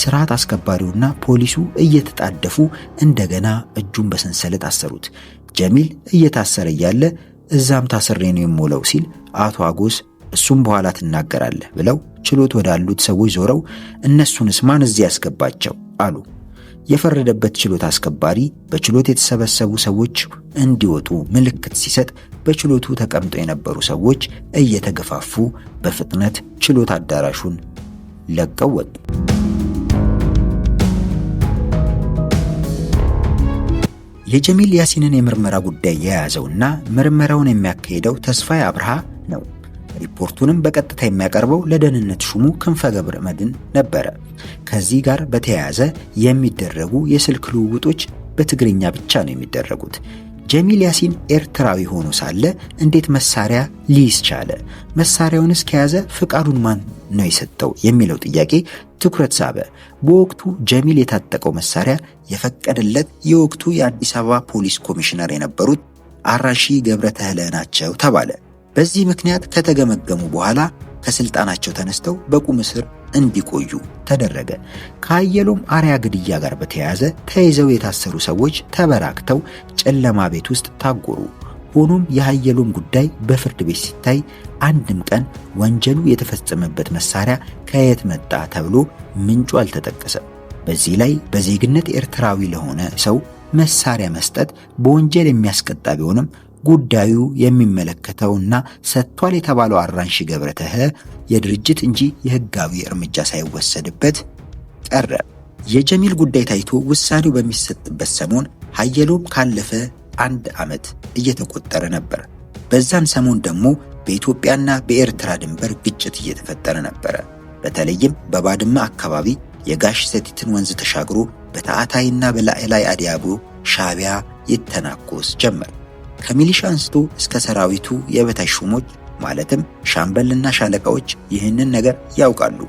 ስርዓት አስከባሪውና ፖሊሱ እየተጣደፉ እንደገና እጁን በሰንሰለት አሰሩት። ጀሚል እየታሰረ ያለ እዛም ታስሬ ነው የምውለው ሲል አቶ አጎስ እሱም በኋላ ትናገራለህ ብለው ችሎት ወዳሉት ሰዎች ዞረው እነሱንስ ማን እዚህ ያስገባቸው አሉ። የፈረደበት ችሎት አስከባሪ በችሎት የተሰበሰቡ ሰዎች እንዲወጡ ምልክት ሲሰጥ በችሎቱ ተቀምጠው የነበሩ ሰዎች እየተገፋፉ በፍጥነት ችሎት አዳራሹን ለቀው ወጡ። የጀሚል ያሲንን የምርመራ ጉዳይ የያዘውና ምርመራውን የሚያካሂደው ተስፋዬ አብርሃ ነው። ሪፖርቱንም በቀጥታ የሚያቀርበው ለደህንነት ሹሙ ክንፈ ገብረ መድኅን ነበረ። ከዚህ ጋር በተያያዘ የሚደረጉ የስልክ ልውውጦች በትግርኛ ብቻ ነው የሚደረጉት። ጀሚል ያሲን ኤርትራዊ ሆኖ ሳለ እንዴት መሳሪያ ሊይዝ ቻለ? መሳሪያውንስ ከያዘ ፍቃዱን ማን ነው የሰጠው የሚለው ጥያቄ ትኩረት ሳበ። በወቅቱ ጀሚል የታጠቀው መሳሪያ የፈቀደለት የወቅቱ የአዲስ አበባ ፖሊስ ኮሚሽነር የነበሩት አራሺ ገብረተህለ ናቸው ተባለ። በዚህ ምክንያት ከተገመገሙ በኋላ ከስልጣናቸው ተነስተው በቁም እስር እንዲቆዩ ተደረገ። ከአየሎም አርያ ግድያ ጋር በተያያዘ ተይዘው የታሰሩ ሰዎች ተበራክተው ጨለማ ቤት ውስጥ ታጎሩ። ሆኖም የአየሎም ጉዳይ በፍርድ ቤት ሲታይ አንድም ቀን ወንጀሉ የተፈጸመበት መሳሪያ ከየት መጣ ተብሎ ምንጩ አልተጠቀሰም። በዚህ ላይ በዜግነት ኤርትራዊ ለሆነ ሰው መሳሪያ መስጠት በወንጀል የሚያስቀጣ ቢሆንም ጉዳዩ የሚመለከተውና ሰጥቷል የተባለው አራንሺ ገብረተህለ የድርጅት እንጂ የህጋዊ እርምጃ ሳይወሰድበት ቀረ። የጀሚል ጉዳይ ታይቶ ውሳኔው በሚሰጥበት ሰሞን አየሎም ካለፈ 1 ዓመት እየተቆጠረ ነበር። በዛን ሰሞን ደግሞ በኢትዮጵያና በኤርትራ ድንበር ግጭት እየተፈጠረ ነበር። በተለይም በባድመ አካባቢ የጋሽ ሰቲትን ወንዝ ተሻግሮ በታዕታይና በላዕላይ አዲያቦ ሻዕቢያ ይተናኮስ ጀመር። ከሚሊሻ አንስቶ እስከ ሰራዊቱ የበታች ሹሞች ማለትም ሻምበልና ሻለቃዎች ይህንን ነገር ያውቃሉ።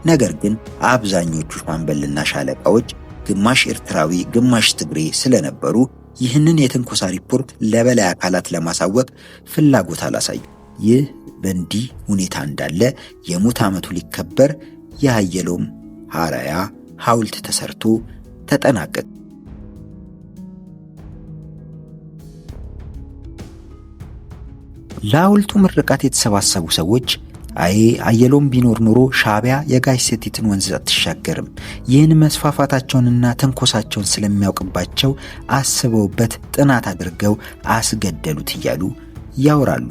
ነገር ግን አብዛኞቹ ሻምበልና ሻለቃዎች ግማሽ ኤርትራዊ ግማሽ ትግሬ ስለነበሩ ይህንን የትንኮሳ ሪፖርት ለበላይ አካላት ለማሳወቅ ፍላጎት አላሳዩ። ይህ በእንዲህ ሁኔታ እንዳለ የሙት ዓመቱ ሊከበር የአየሎም አርአያ ሐውልት ተሰርቶ ተጠናቀቀ። ለሐውልቱ ምርቃት የተሰባሰቡ ሰዎች አየሎም ቢኖር ኖሮ ሻዕቢያ የጋሽ ሰቲትን ወንዝ አትሻገርም፣ ይህን መስፋፋታቸውንና ተንኮሳቸውን ስለሚያውቅባቸው አስበውበት ጥናት አድርገው አስገደሉት እያሉ ያወራሉ።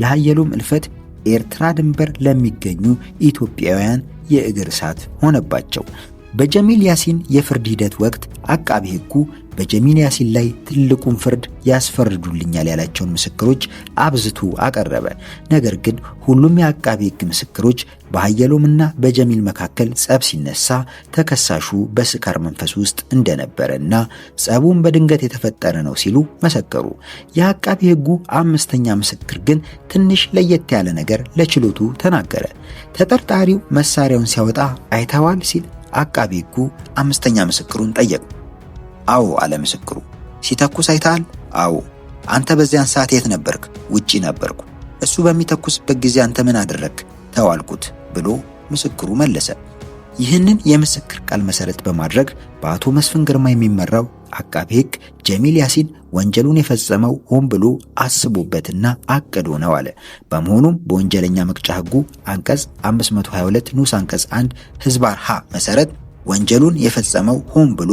የአየሎም እልፈት ኤርትራ ድንበር ለሚገኙ ኢትዮጵያውያን የእግር እሳት ሆነባቸው። በጀሚል ያሲን የፍርድ ሂደት ወቅት አቃቢ ሕጉ በጀሚል ያሲን ላይ ትልቁን ፍርድ ያስፈርዱልኛል ያላቸውን ምስክሮች አብዝቶ አቀረበ። ነገር ግን ሁሉም የአቃቢ ሕግ ምስክሮች በአየሎምና በጀሚል መካከል ጸብ ሲነሳ ተከሳሹ በስካር መንፈስ ውስጥ እንደነበረና ጸቡን በድንገት የተፈጠረ ነው ሲሉ መሰከሩ። የአቃቢ ሕጉ 5ኛ ምስክር ግን ትንሽ ለየት ያለ ነገር ለችሎቱ ተናገረ። ተጠርጣሪው መሳሪያውን ሲያወጣ አይተዋል ሲል አቃቢ ሕጉ 5ኛ ምስክሩን ጠየቁ። አዎ አለ ምስክሩ። ሲተኩስ አይተሃል? አዎ። አንተ በዚያን ሰዓት የት ነበርክ? ውጪ ነበርኩ። እሱ በሚተኩስበት ጊዜ አንተ ምን አደረግክ? ተዋልኩት ብሎ ምስክሩ መለሰ። ይህንን የምስክር ቃል መሰረት በማድረግ በአቶ መስፍን ግርማ የሚመራው አቃቢ ሕግ ጀሚል ያሲን ወንጀሉን የፈጸመው ሆን ብሎ አስቦበትና አቅዶ ነው አለ። በመሆኑም በወንጀለኛ መቅጫ ሕጉ አንቀጽ 522 ንዑስ አንቀጽ 1 ህዝባር ሀ መሰረት ወንጀሉን የፈጸመው ሆን ብሎ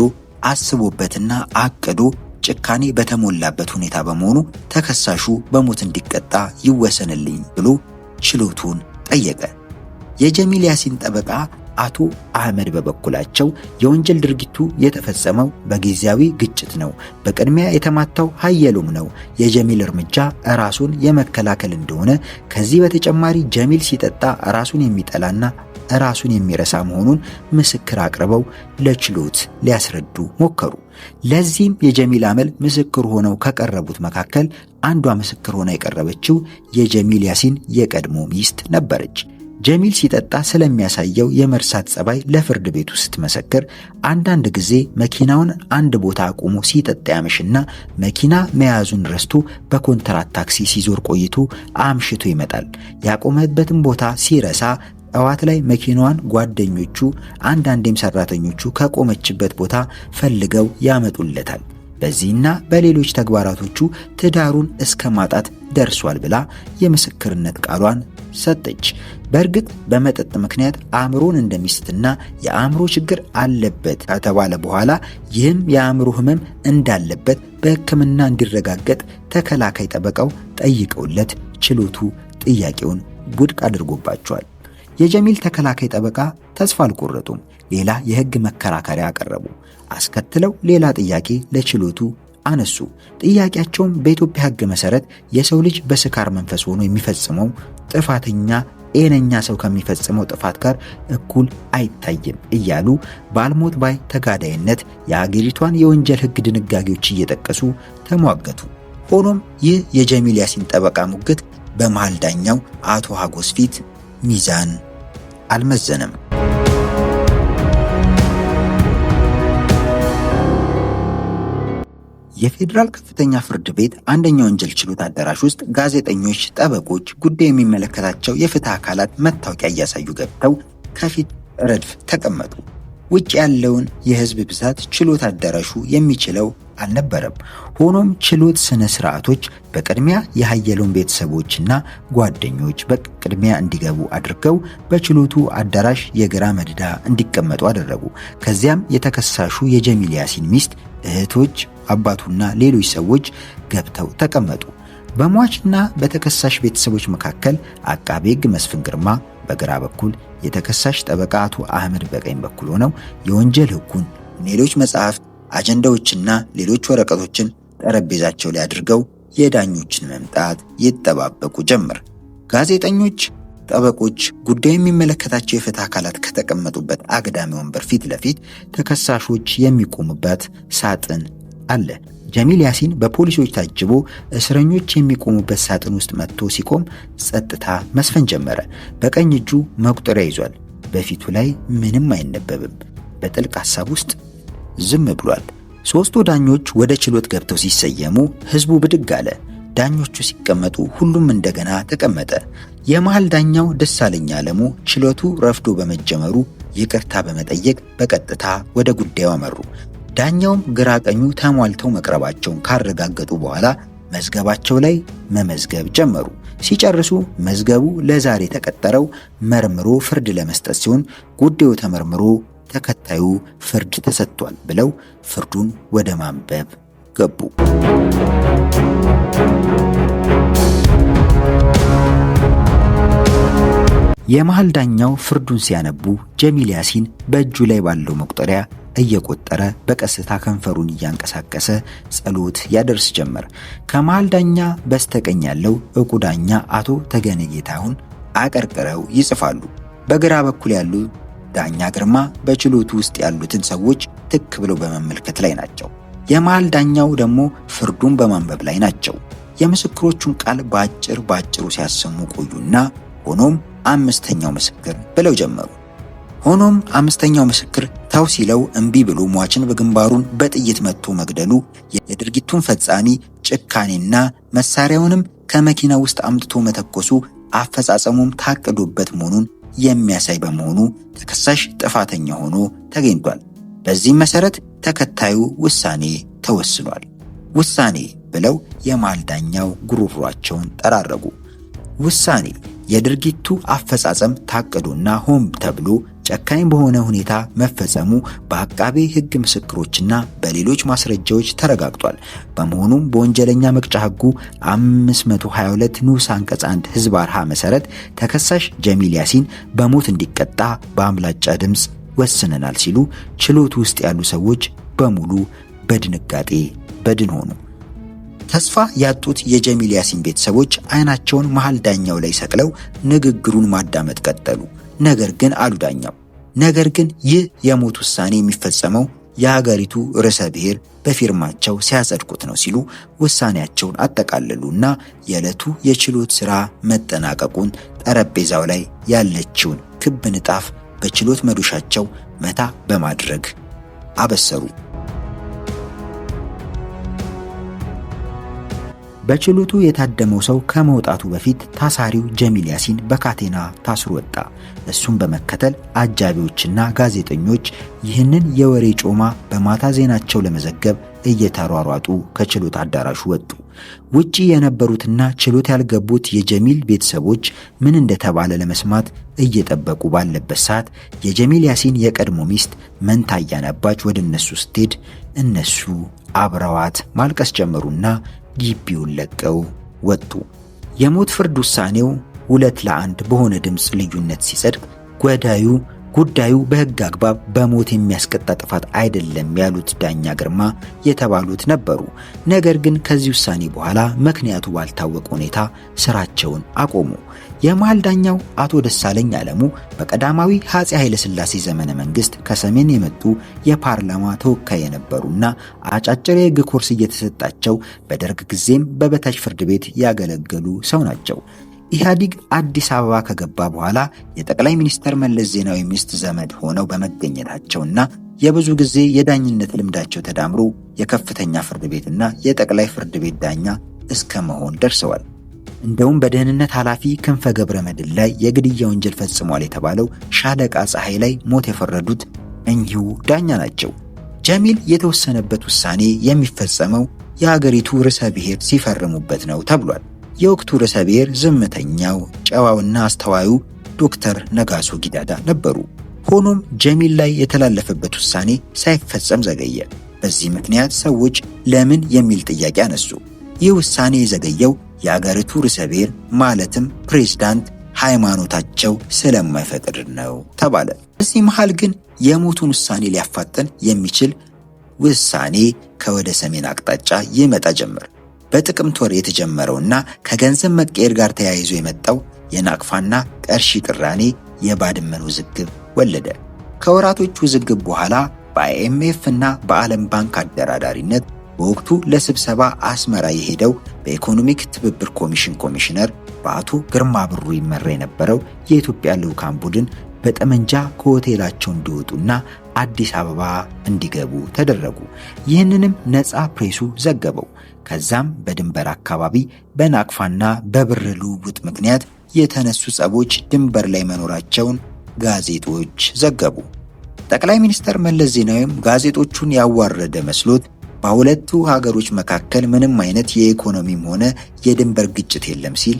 አስቦበትና አቅዶ ጭካኔ በተሞላበት ሁኔታ በመሆኑ ተከሳሹ በሞት እንዲቀጣ ይወሰንልኝ ብሎ ችሎቱን ጠየቀ። የጀሚል ያሲን ጠበቃ አቶ አህመድ በበኩላቸው የወንጀል ድርጊቱ የተፈጸመው በጊዜያዊ ግጭት ነው፣ በቅድሚያ የተማታው አየሎም ነው፣ የጀሚል እርምጃ ራሱን የመከላከል እንደሆነ፣ ከዚህ በተጨማሪ ጀሚል ሲጠጣ ራሱን የሚጠላና ራሱን የሚረሳ መሆኑን ምስክር አቅርበው ለችሎት ሊያስረዱ ሞከሩ። ለዚህም የጀሚል አመል ምስክር ሆነው ከቀረቡት መካከል አንዷ ምስክር ሆና የቀረበችው የጀሚል ያሲን የቀድሞ ሚስት ነበረች። ጀሚል ሲጠጣ ስለሚያሳየው የመርሳት ጸባይ ለፍርድ ቤቱ ስትመሰክር አንዳንድ ጊዜ መኪናውን አንድ ቦታ አቁሞ ሲጠጣ ያመሽና መኪና መያዙን ረስቶ በኮንትራት ታክሲ ሲዞር ቆይቶ አምሽቶ ይመጣል። ያቆመበትን ቦታ ሲረሳ ጠዋት ላይ መኪናዋን ጓደኞቹ አንዳንዴም ሰራተኞቹ ከቆመችበት ቦታ ፈልገው ያመጡለታል። በዚህና በሌሎች ተግባራቶቹ ትዳሩን እስከ ማጣት ደርሷል ብላ የምስክርነት ቃሏን ሰጠች። በእርግጥ በመጠጥ ምክንያት አእምሮን እንደሚስትና የአእምሮ ችግር አለበት ከተባለ በኋላ ይህም የአእምሮ ህመም እንዳለበት በሕክምና እንዲረጋገጥ ተከላካይ ጠበቃው ጠይቀውለት ችሎቱ ጥያቄውን ውድቅ አድርጎባቸዋል። የጀሚል ተከላካይ ጠበቃ ተስፋ አልቆረጡም። ሌላ የህግ መከራከሪያ አቀረቡ። አስከትለው ሌላ ጥያቄ ለችሎቱ አነሱ። ጥያቄያቸውም በኢትዮጵያ ህግ መሰረት የሰው ልጅ በስካር መንፈስ ሆኖ የሚፈጽመው ጥፋተኛ ጤነኛ ሰው ከሚፈጽመው ጥፋት ጋር እኩል አይታይም እያሉ ባልሞት ባይ ተጋዳይነት የሀገሪቷን የወንጀል ህግ ድንጋጌዎች እየጠቀሱ ተሟገቱ። ሆኖም ይህ የጀሚል ያሲን ጠበቃ ሙግት በመሃል ዳኛው አቶ ሀጎስ ፊት ሚዛን አልመዘነም። የፌዴራል ከፍተኛ ፍርድ ቤት አንደኛ ወንጀል ችሎት አዳራሽ ውስጥ ጋዜጠኞች፣ ጠበቆች፣ ጉዳይ የሚመለከታቸው የፍትህ አካላት መታወቂያ እያሳዩ ገብተው ከፊት ረድፍ ተቀመጡ። ውጭ ያለውን የህዝብ ብዛት ችሎት አዳራሹ የሚችለው አልነበረም። ሆኖም ችሎት ስነ ስርዓቶች በቅድሚያ የሀየሎን ቤተሰቦችና ጓደኞች በቅድሚያ እንዲገቡ አድርገው በችሎቱ አዳራሽ የግራ መድዳ እንዲቀመጡ አደረጉ። ከዚያም የተከሳሹ የጀሚል ያሲን ሚስት፣ እህቶች፣ አባቱና ሌሎች ሰዎች ገብተው ተቀመጡ። በሟችና በተከሳሽ ቤተሰቦች መካከል አቃቤ ሕግ መስፍን ግርማ በግራ በኩል፣ የተከሳሽ ጠበቃ አቶ አህመድ በቀኝ በኩል ሆነው የወንጀል ሕጉን፣ ሌሎች መጽሐፍት፣ አጀንዳዎችና ሌሎች ወረቀቶችን ጠረጴዛቸው ላይ አድርገው የዳኞችን መምጣት ይጠባበቁ ጀመር። ጋዜጠኞች፣ ጠበቆች፣ ጉዳዩ የሚመለከታቸው የፍትህ አካላት ከተቀመጡበት አግዳሚ ወንበር ፊት ለፊት ተከሳሾች የሚቆሙበት ሳጥን አለ። ጀሚል ያሲን በፖሊሶች ታጅቦ እስረኞች የሚቆሙበት ሳጥን ውስጥ መጥቶ ሲቆም ጸጥታ መስፈን ጀመረ። በቀኝ እጁ መቁጠሪያ ይዟል። በፊቱ ላይ ምንም አይነበብም። በጥልቅ ሐሳብ ውስጥ ዝም ብሏል። ሦስቱ ዳኞች ወደ ችሎት ገብተው ሲሰየሙ ህዝቡ ብድግ አለ። ዳኞቹ ሲቀመጡ ሁሉም እንደገና ተቀመጠ። የመሃል ዳኛው ደሳለኝ አለሙ ችሎቱ ረፍዶ በመጀመሩ ይቅርታ በመጠየቅ በቀጥታ ወደ ጉዳዩ አመሩ። ዳኛውም ግራ ቀኙ ተሟልተው መቅረባቸውን ካረጋገጡ በኋላ መዝገባቸው ላይ መመዝገብ ጀመሩ። ሲጨርሱ መዝገቡ ለዛሬ ተቀጠረው መርምሮ ፍርድ ለመስጠት ሲሆን ጉዳዩ ተመርምሮ ተከታዩ ፍርድ ተሰጥቷል ብለው ፍርዱን ወደ ማንበብ ገቡ። የመሃል ዳኛው ፍርዱን ሲያነቡ ጀሚል ያሲን በእጁ ላይ ባለው መቁጠሪያ እየቆጠረ በቀስታ ከንፈሩን እያንቀሳቀሰ ጸሎት ያደርስ ጀመር። ከመሃል ዳኛ በስተቀኝ ያለው ዕውቁ ዳኛ አቶ ተገነ ጌታሁን አቀርቅረው ይጽፋሉ። በግራ በኩል ያሉ ዳኛ ግርማ በችሎቱ ውስጥ ያሉትን ሰዎች ትክ ብለው በመመልከት ላይ ናቸው። የመሃል ዳኛው ደግሞ ፍርዱን በማንበብ ላይ ናቸው። የምስክሮቹን ቃል ባጭሩ ሲያሰሙ ቆዩና ሆኖም አምስተኛው ምስክር ብለው ጀመሩ። ሆኖም አምስተኛው ምስክር ታው ሲለው እምቢ ብሎ ሟችን በግንባሩን በጥይት መጥቶ መግደሉ የድርጊቱን ፈጻሚ ጭካኔና መሳሪያውንም ከመኪና ውስጥ አምጥቶ መተኮሱ አፈጻጸሙም ታቅዶበት መሆኑን የሚያሳይ በመሆኑ ተከሳሽ ጥፋተኛ ሆኖ ተገኝቷል። በዚህም መሰረት ተከታዩ ውሳኔ ተወስኗል። ውሳኔ ብለው የመሃል ዳኛው ጉሮሯቸውን ጠራረጉ። ውሳኔ የድርጊቱ አፈጻጸም ታቅዶና ሆን ተብሎ ጨካኝ በሆነ ሁኔታ መፈጸሙ በአቃቤ ሕግ ምስክሮችና በሌሎች ማስረጃዎች ተረጋግጧል። በመሆኑም በወንጀለኛ መቅጫ ሕጉ 522 ንዑስ አንቀጽ 1 ህዝባር ሀ መሰረት ተከሳሽ ጀሚል ያሲን በሞት እንዲቀጣ በአብላጫ ድምፅ ወስነናል ሲሉ ችሎቱ ውስጥ ያሉ ሰዎች በሙሉ በድንጋጤ በድን ሆኑ። ተስፋ ያጡት የጀሚል ያሲን ቤተሰቦች አይናቸውን መሃል ዳኛው ላይ ሰቅለው ንግግሩን ማዳመጥ ቀጠሉ። ነገር ግን ይህ የሞት ውሳኔ የሚፈጸመው የሀገሪቱ ርዕሰ ብሔር በፊርማቸው ሲያጸድቁት ነው ሲሉ ውሳኔያቸውን አጠቃለሉና የዕለቱ የችሎት ሥራ መጠናቀቁን ጠረጴዛው ላይ ያለችውን ክብ ንጣፍ በችሎት መዶሻቸው መታ በማድረግ አበሰሩ። በችሎቱ የታደመው ሰው ከመውጣቱ በፊት ታሳሪው ጀሚል ያሲን በካቴና ታስሮ ወጣ። እሱም በመከተል አጃቢዎችና ጋዜጠኞች ይህንን የወሬ ጮማ በማታ ዜናቸው ለመዘገብ እየተሯሯጡ ከችሎት አዳራሹ ወጡ። ውጪ የነበሩትና ችሎት ያልገቡት የጀሚል ቤተሰቦች ምን እንደተባለ ለመስማት እየጠበቁ ባለበት ሰዓት የጀሚል ያሲን የቀድሞ ሚስት መንታ እያነባች ወደ እነሱ ስትሄድ እነሱ አብረዋት ማልቀስ ጀመሩና ግቢውን ለቀው ወጡ። የሞት ፍርድ ውሳኔው 2-1 በሆነ ድምፅ ልዩነት ሲጸድቅ ጉዳዩ በሕግ አግባብ በሞት የሚያስቀጣ ጥፋት አይደለም ያሉት ዳኛ ግርማ የተባሉት ነበሩ። ነገር ግን ከዚህ ውሳኔ በኋላ ምክንያቱ ባልታወቀ ሁኔታ ስራቸውን አቆሙ። የመሃል ዳኛው አቶ ደሳለኝ አለሙ በቀዳማዊ አፄ ኃይለ ሥላሴ ዘመነ መንግስት ከሰሜን የመጡ የፓርላማ ተወካይ የነበሩና አጫጭር የሕግ ኮርስ እየተሰጣቸው በደርግ ጊዜም በበታች ፍርድ ቤት ያገለገሉ ሰው ናቸው። ኢህአዲግ አዲስ አበባ ከገባ በኋላ የጠቅላይ ሚኒስትር መለስ ዜናዊ ሚስት ዘመድ ሆነው በመገኘታቸውና የብዙ ጊዜ የዳኝነት ልምዳቸው ተዳምሮ የከፍተኛ ፍርድ ቤትና የጠቅላይ ፍርድ ቤት ዳኛ እስከ መሆን ደርሰዋል። እንደውም በደህንነት ኃላፊ ክንፈ ገብረ መድኅን ላይ የግድያ ወንጀል ፈጽሟል የተባለው ሻለቃ ፀሐይ ላይ ሞት የፈረዱት እኚሁ ዳኛ ናቸው። ጀሚል የተወሰነበት ውሳኔ የሚፈጸመው የሀገሪቱ ርዕሰ ብሔር ሲፈርሙበት ነው ተብሏል። የወቅቱ ርዕሰ ብሔር ዝምተኛው ጨዋውና አስተዋዩ ዶክተር ነጋሶ ጊዳዳ ነበሩ። ሆኖም ጀሚል ላይ የተላለፈበት ውሳኔ ሳይፈጸም ዘገየ። በዚህ ምክንያት ሰዎች ለምን የሚል ጥያቄ አነሱ። ይህ ውሳኔ የዘገየው የአገሪቱ ርዕሰ ብሔር ማለትም ፕሬዝዳንት ሃይማኖታቸው ስለማይፈቅድ ነው ተባለ። በዚህ መሃል ግን የሞቱን ውሳኔ ሊያፋጥን የሚችል ውሳኔ ከወደ ሰሜን አቅጣጫ ይመጣ ጀመር። በጥቅምት ወር የተጀመረውና ከገንዘብ መቀየር ጋር ተያይዞ የመጣው የናቅፋና ቀርሺ ቅራኔ የባድመን ውዝግብ ወለደ። ከወራቶች ውዝግብ በኋላ በአይኤምኤፍ እና በዓለም ባንክ አደራዳሪነት በወቅቱ ለስብሰባ አስመራ የሄደው በኢኮኖሚክ ትብብር ኮሚሽን ኮሚሽነር በአቶ ግርማ ብሩ ይመራ የነበረው የኢትዮጵያ ልዑካን ቡድን በጠመንጃ ከሆቴላቸው እንዲወጡና አዲስ አበባ እንዲገቡ ተደረጉ። ይህንንም ነፃ ፕሬሱ ዘገበው። ከዛም በድንበር አካባቢ በናቅፋና በብር ልውውጥ ምክንያት የተነሱ ጸቦች ድንበር ላይ መኖራቸውን ጋዜጦች ዘገቡ። ጠቅላይ ሚኒስትር መለስ ዜናዊም ጋዜጦቹን ያዋረደ መስሎት በሁለቱ ሀገሮች መካከል ምንም አይነት የኢኮኖሚም ሆነ የድንበር ግጭት የለም ሲል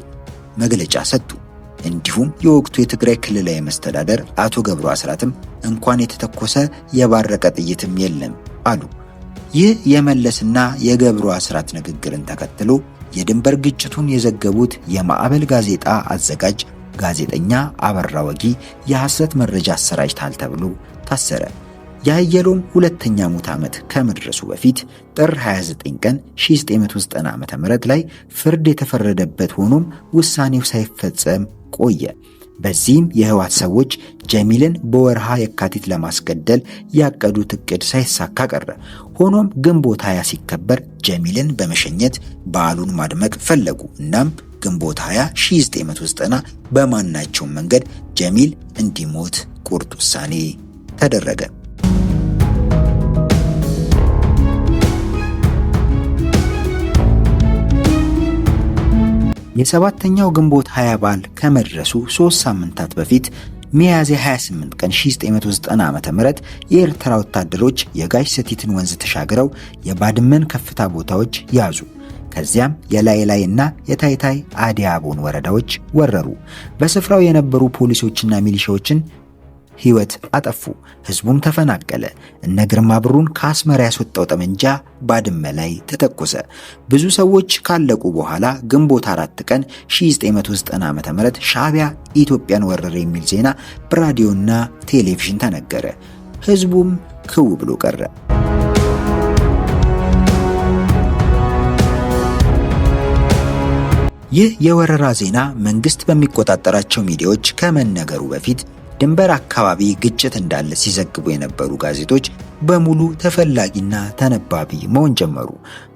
መግለጫ ሰጡ። እንዲሁም የወቅቱ የትግራይ ክልላዊ መስተዳደር አቶ ገብሩ አስራትም እንኳን የተተኮሰ የባረቀ ጥይትም የለም አሉ። ይህ የመለስና የገብሩ አስራት ንግግርን ተከትሎ የድንበር ግጭቱን የዘገቡት የማዕበል ጋዜጣ አዘጋጅ ጋዜጠኛ አበራ ወጊ የሐሰት መረጃ አሰራጭታል ተብሎ ታሰረ። የአየሎም ሁለተኛ ሙት ዓመት ከመድረሱ በፊት ጥር 29 ቀን 1990 ዓ.ም ላይ ፍርድ የተፈረደበት ሆኖም ውሳኔው ሳይፈጸም ቆየ። በዚህም የህወሓት ሰዎች ጀሚልን በወርሃ የካቲት ለማስገደል ያቀዱት እቅድ ሳይሳካ ቀረ። ሆኖም ግንቦት 20 ሲከበር ጀሚልን በመሸኘት በዓሉን ማድመቅ ፈለጉ። እናም ግንቦት 20 1990 በማናቸውም መንገድ ጀሚል እንዲሞት ቁርጥ ውሳኔ ተደረገ። የሰባተኛው ግንቦት 20 በዓል ከመድረሱ 3 ሳምንታት በፊት ሚያዝያ 28 ቀን 1990 ዓ.ም የኤርትራ ወታደሮች የጋሽ ሰቲትን ወንዝ ተሻግረው የባድመን ከፍታ ቦታዎች ያዙ። ከዚያም የላይላይና የታይታይ አዲያቦን ወረዳዎች ወረሩ። በስፍራው የነበሩ ፖሊሶችና ሚሊሻዎችን ህይወት አጠፉ። ህዝቡም ተፈናቀለ። እነ ግርማ ብሩን ከአስመራ ያስወጣው ጠመንጃ ባድመ ላይ ተተኮሰ። ብዙ ሰዎች ካለቁ በኋላ ግንቦት 4 ቀን 1990 ዓ.ም ሻዕቢያ ኢትዮጵያን ወረረ የሚል ዜና በራዲዮና ቴሌቪዥን ተነገረ። ህዝቡም ክው ብሎ ቀረ። ይህ የወረራ ዜና መንግስት በሚቆጣጠራቸው ሚዲያዎች ከመነገሩ በፊት ድንበር አካባቢ ግጭት እንዳለ ሲዘግቡ የነበሩ ጋዜጦች በሙሉ ተፈላጊና ተነባቢ መሆን ጀመሩ።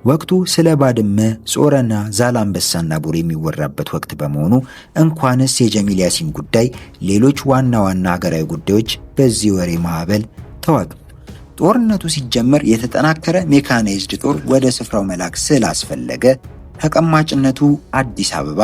ወቅቱ ስለ ባድመ፣ ጾረና፣ ዛላምበሳና ቡሬ የሚወራበት ወቅት በመሆኑ እንኳንስ የጀሚል ያሲን ጉዳይ ሌሎች ዋና ዋና ሀገራዊ ጉዳዮች በዚህ ወሬ ማዕበል ተዋጡ። ጦርነቱ ሲጀመር የተጠናከረ ሜካናይዝድ ጦር ወደ ስፍራው መላክ ስላስፈለገ ተቀማጭነቱ አዲስ አበባ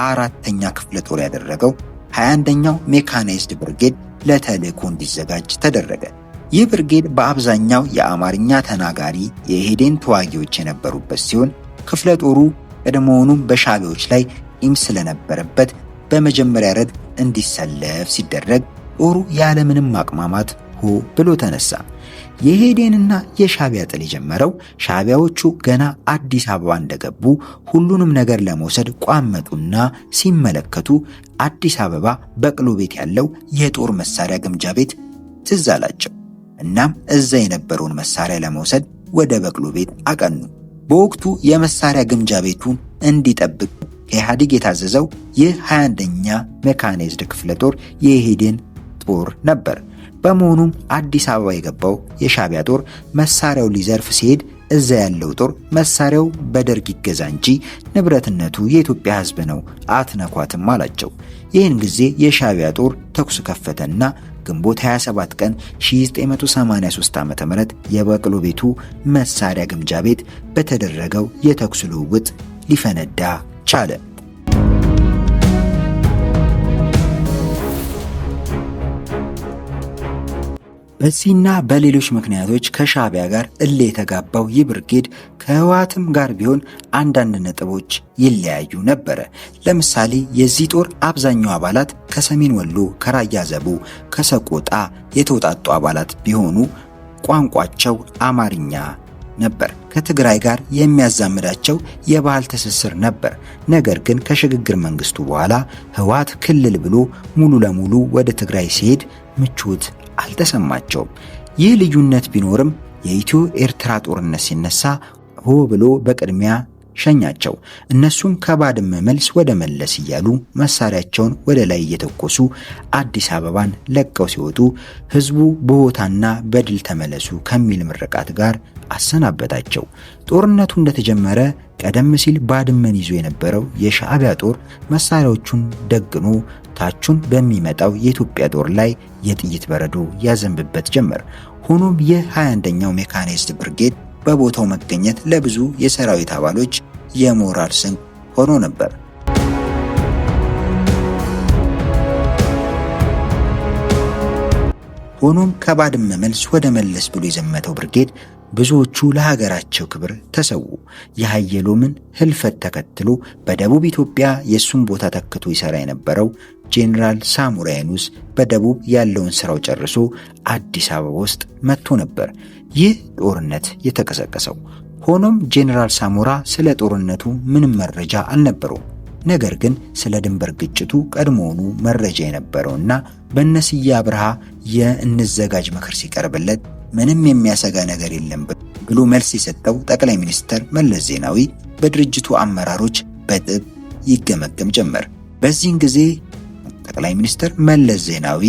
4ኛ ክፍለ ጦር ያደረገው 21ኛው ሜካናይዝድ ብርጌድ ለተልእኮ እንዲዘጋጅ ተደረገ። ይህ ብርጌድ በአብዛኛው የአማርኛ ተናጋሪ የኢህዴን ተዋጊዎች የነበሩበት ሲሆን ክፍለ ጦሩ ቀድሞውኑም በሻዕቢያዎች ላይ ቂም ስለነበረበት በመጀመሪያ ረድፍ እንዲሰለፍ ሲደረግ ጦሩ ያለምንም ማቅማማት ሆ ብሎ ተነሳ። የኢህዴንና የሻዕቢያ ጥል የጀመረው ሻዕቢያዎቹ ገና አዲስ አበባ እንደገቡ ሁሉንም ነገር ለመውሰድ ቋመጡና ሲመለከቱ አዲስ አበባ በቅሎ ቤት ያለው የጦር መሳሪያ ግምጃ ቤት ትዝ አላቸው። እናም እዛ የነበረውን መሳሪያ ለመውሰድ ወደ በቅሎ ቤት አቀኑ። በወቅቱ የመሳሪያ ግምጃ ቤቱን እንዲጠብቅ ከኢህአዴግ የታዘዘው የ21ኛ ሜካናይዝድ ክፍለ ጦር የኢህዴን ጦር ነበር። በመሆኑም አዲስ አበባ የገባው የሻዕቢያ ጦር መሳሪያው ሊዘርፍ ሲሄድ እዛ ያለው ጦር መሳሪያው በደርግ ይገዛ እንጂ ንብረትነቱ የኢትዮጵያ ሕዝብ ነው፣ አትነኳትም አላቸው። ይህን ጊዜ የሻዕቢያ ጦር ተኩስ ከፈተና ግንቦት 27 ቀን 1983 ዓ.ም የበቅሎ ቤቱ መሳሪያ ግምጃ ቤት በተደረገው የተኩስ ልውውጥ ሊፈነዳ ቻለ። በዚህና በሌሎች ምክንያቶች ከሻዕቢያ ጋር እልህ የተጋባው ይህ ብርጌድ ከህወሓትም ጋር ቢሆን አንዳንድ ነጥቦች ይለያዩ ነበረ። ለምሳሌ የዚህ ጦር አብዛኛው አባላት ከሰሜን ወሎ፣ ከራያ ዘቡ፣ ከሰቆጣ የተውጣጡ አባላት ቢሆኑ ቋንቋቸው አማርኛ ነበር። ከትግራይ ጋር የሚያዛምዳቸው የባህል ትስስር ነበር። ነገር ግን ከሽግግር መንግስቱ በኋላ ህወሓት ክልል ብሎ ሙሉ ለሙሉ ወደ ትግራይ ሲሄድ ምቾት አልተሰማቸውም። ይህ ልዩነት ቢኖርም የኢትዮ ኤርትራ ጦርነት ሲነሳ ሆ ብሎ በቅድሚያ ሸኛቸው። እነሱም ከባድመ መልስ ወደ መለስ እያሉ መሳሪያቸውን ወደ ላይ እየተኮሱ አዲስ አበባን ለቀው ሲወጡ ህዝቡ በሆታና በድል ተመለሱ ከሚል ምርቃት ጋር አሰናበታቸው። ጦርነቱ እንደተጀመረ ቀደም ሲል ባድመን ይዞ የነበረው የሻዕቢያ ጦር መሳሪያዎቹን ደግኖ ታቹን በሚመጣው የኢትዮጵያ ጦር ላይ የጥይት በረዶ ያዘንብበት ጀመር። ሆኖም የ21ኛው ሜካናይዝድ ብርጌድ በቦታው መገኘት ለብዙ የሰራዊት አባሎች የሞራል ስንቅ ሆኖ ነበር። ሆኖም ከባድመ መልስ ወደ መለስ ብሎ የዘመተው ብርጌድ ብዙዎቹ ለሀገራቸው ክብር ተሰዉ። የሃየሎምን ህልፈት ተከትሎ በደቡብ ኢትዮጵያ የሱን ቦታ ተክቶ ይሰራ የነበረው ጄኔራል ሳሞራ የኑስ በደቡብ ያለውን ስራው ጨርሶ አዲስ አበባ ውስጥ መጥቶ ነበር ይህ ጦርነት የተቀሰቀሰው። ሆኖም ጄኔራል ሳሞራ ስለ ጦርነቱ ምንም መረጃ አልነበረውም። ነገር ግን ስለ ድንበር ግጭቱ ቀድሞውኑ መረጃ የነበረውና በነስዬ አብርሃ የእንዘጋጅ ምክር ሲቀርብለት ምንም የሚያሰጋ ነገር የለም ብሎ መልስ የሰጠው ጠቅላይ ሚኒስትር መለስ ዜናዊ በድርጅቱ አመራሮች በጥብቅ ይገመገም ጀመር። በዚህን ጊዜ ጠቅላይ ሚኒስትር መለስ ዜናዊ